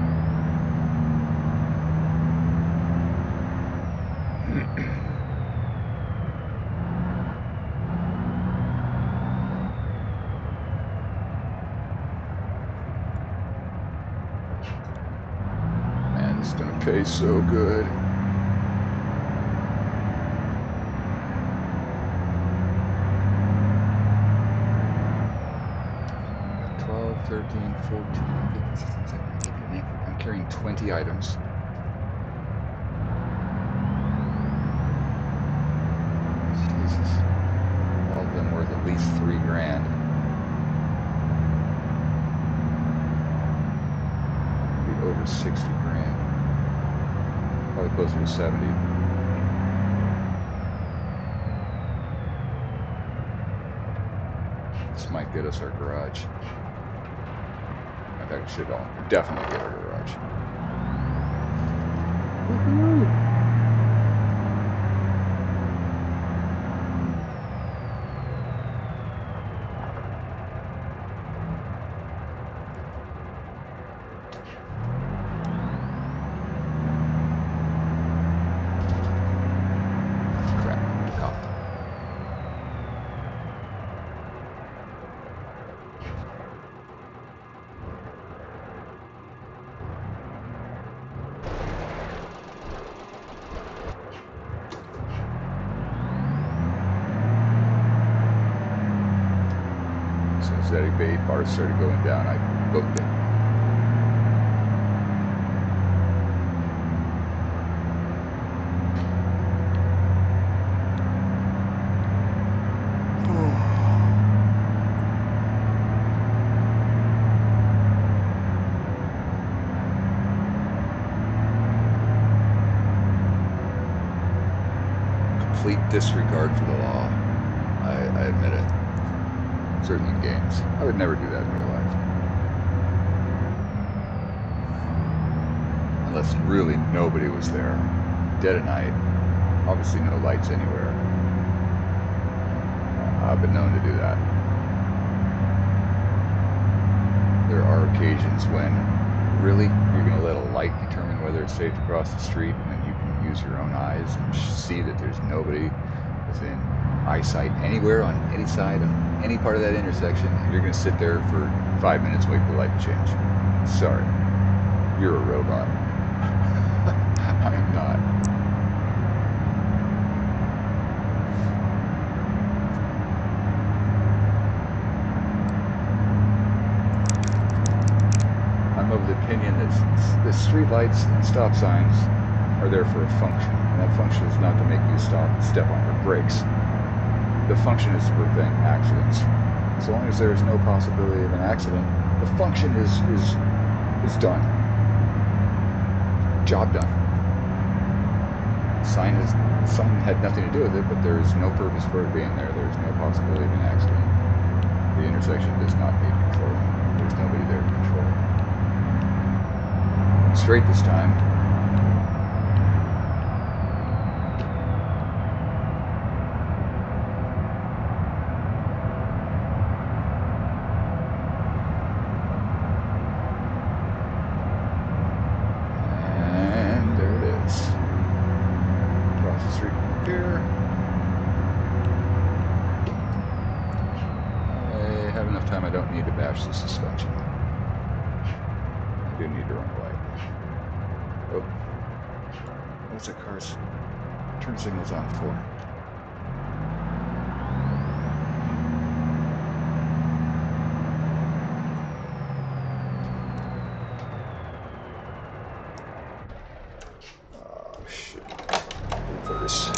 S1: Man, this is gonna pay so good. 13, 14, 15, 16, 17, 18, 19. I'm carrying 20 items. Jesus. All of them worth at least $3,000. Maybe over 60 grand. Probably closer to 70. This might get us our garage. In fact, it should definitely get our garage. Woohoo! Crap, Coff. As soon as that bait bar started going down, I booked it. Complete disregard for the law. I admit it. Certainly in games. I would never do that in real life. Unless really nobody was there. Dead at night. Obviously no lights anywhere. I've been known to do that. There are occasions when really you're going to let a light determine whether it's safe to cross the street, and then you can use your own eyes and see that there's nobody within eyesight anywhere on any side of any part of that intersection, and you're going to sit there for 5 minutes waiting for the light to change. Sorry, you're a robot. I am not. I'm of the opinion that the street lights and stop signs are there for a function, and that function is not to make you step on your brakes. The function is to prevent accidents. As long as there is no possibility of an accident, the function is done. Job done. Sign had nothing to do with it, but there is no purpose for it being there. There is no possibility of an accident. The intersection does not need controlling. There's nobody there to control it. Straight this time. And there it is. Across the street from here. I have enough time. I don't need to bash the suspension. I do need to run away. Oh, what's that car's turn signals on for? Oh shit! Reverse.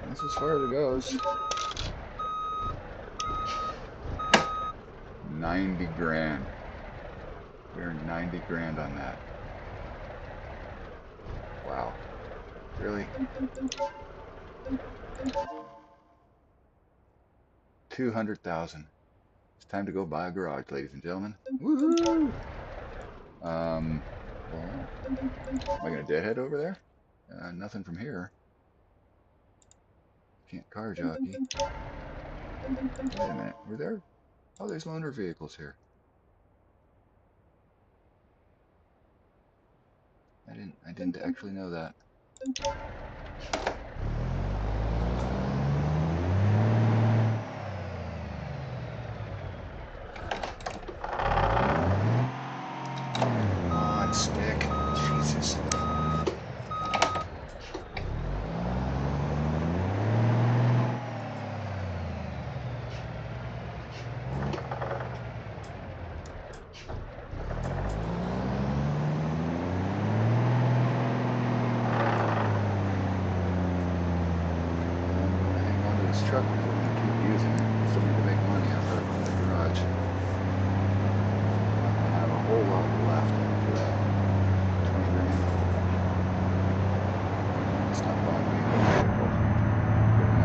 S1: That's as far as it goes. 90 grand. We earned 90 grand on that. Wow. Really? 200,000. It's time to go buy a garage, ladies and gentlemen. Woohoo! Well, am I gonna deadhead over there? Nothing from here. Can't car jockey. Wait a minute, we're there? Oh, there's loaner vehicles here. I didn't actually know that. Come on, stick. Jesus. Truck, we're going to keep using it. Still need to make money off of the garage. I have a whole lot left after that. 20 grand. It's not buying me a vehicle. Getting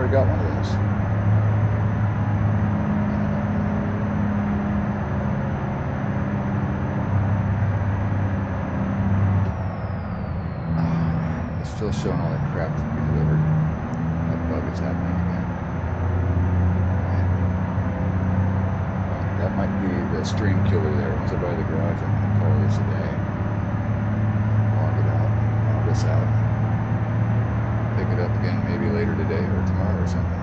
S1: already got one of those. It's still showing all that crap to be delivered. That bug is happening again. Right. That might be the stream killer there. Once I buy the garage, I'm going to call this a day. Log it out. Log this out. Pick it up again maybe later today or tomorrow or something.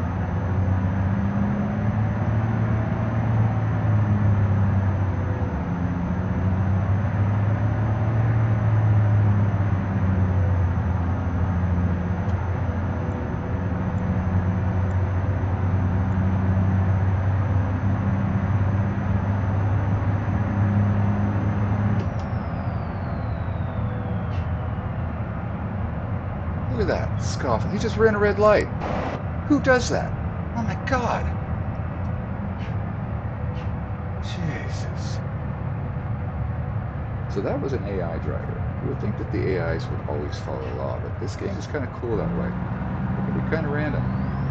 S1: Look at that, scoffing. He just ran a red light. Who does that? Oh my God. Jesus. So that was an AI driver. You would think that the AIs would always follow law, but this game is kind of cool that way. It can be kind of random.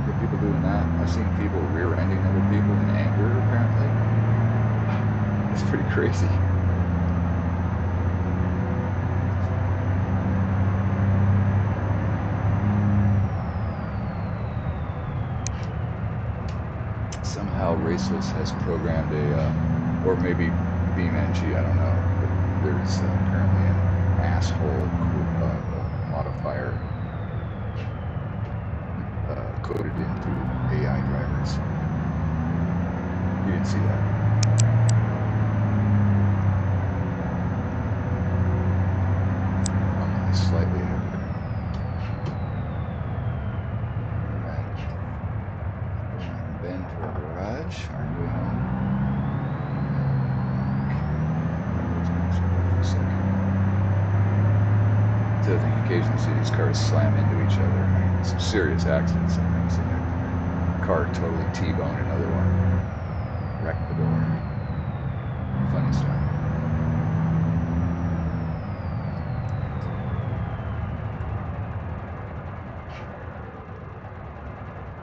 S1: You get people doing that. I've seen people rear-ending other people in anger, apparently. It's pretty crazy. Somehow Raceless has programmed or maybe Beam.NG, I don't know, but there's apparently an asshole modifier coded into AI drivers. You didn't see that. I'm slightly ahead. Bend to our garage, our new home. So I think occasionally see these cars slam into each other. Some serious accidents. I've seen a car totally T-bone another one. Wreck the door. Funny stuff.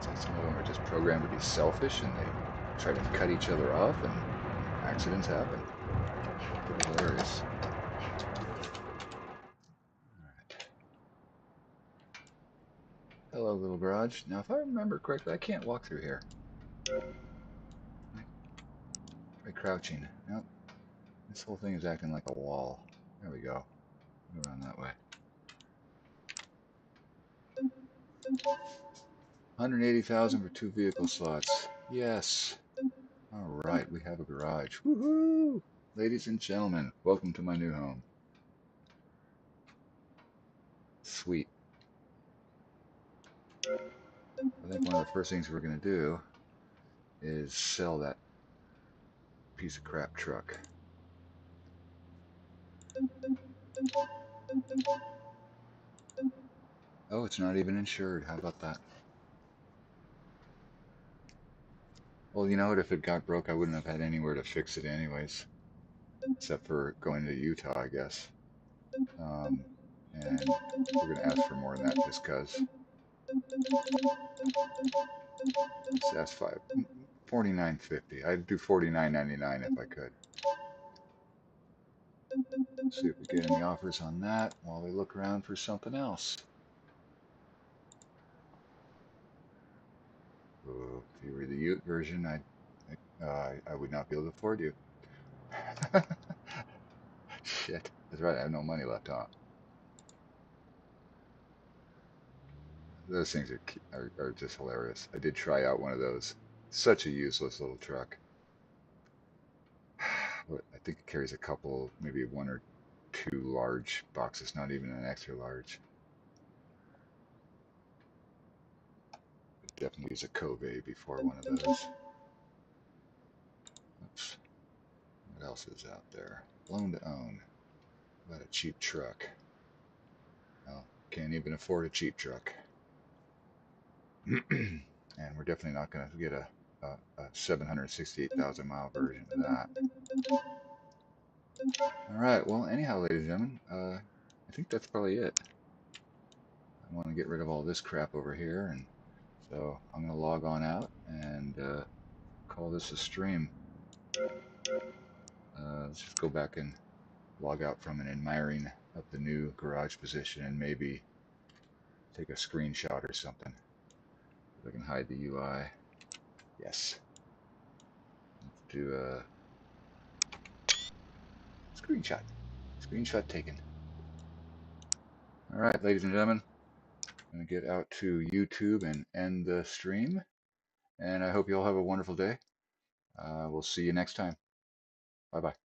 S1: So some of them are just programmed to be selfish and they try to cut each other off and accidents happen. Pretty hilarious. Hello, little garage. Now, if I remember correctly, I can't walk through here. Try crouching. Nope. This whole thing is acting like a wall. There we go. Go around that way. 180,000 for 2 vehicle slots. Yes. All right, we have a garage. Woohoo! Ladies and gentlemen, welcome to my new home. Sweet. I think one of the first things we're going to do is sell that piece of crap truck. Oh, it's not even insured. How about that? Well, you know what? If it got broke, I wouldn't have had anywhere to fix it anyways. Except for going to Utah, I guess. And we're going to ask for more than that just because. Let's ask $49.50. I'd do $49.99 if I could. See if we get any offers on that while we look around for something else. Ooh, if you were the Ute version, I would not be able to afford you. Shit, that's right. I have no money left, huh? Those things are just hilarious. I did try out one of those. Such a useless little truck. I think it carries a couple, maybe 1 or 2 large boxes, not even an extra large. Definitely use a Cove before one of those. Oops. What else is out there? Loan to own. What about a cheap truck? Well, can't even afford a cheap truck. And we're definitely not going to get a 768,000 mile version of that. All right. Well, anyhow, ladies and gentlemen, I think that's probably it. I want to get rid of all this crap over here and So I'm going to log on out and call this a stream. Let's just go back and log out from an admiring of the new garage position and maybe take a screenshot or something. If I can hide the UI. Yes. Let's do a screenshot. Screenshot taken. All right, ladies and gentlemen, I'm going to get out to YouTube and end the stream. And I hope you all have a wonderful day. We'll see you next time. Bye-bye.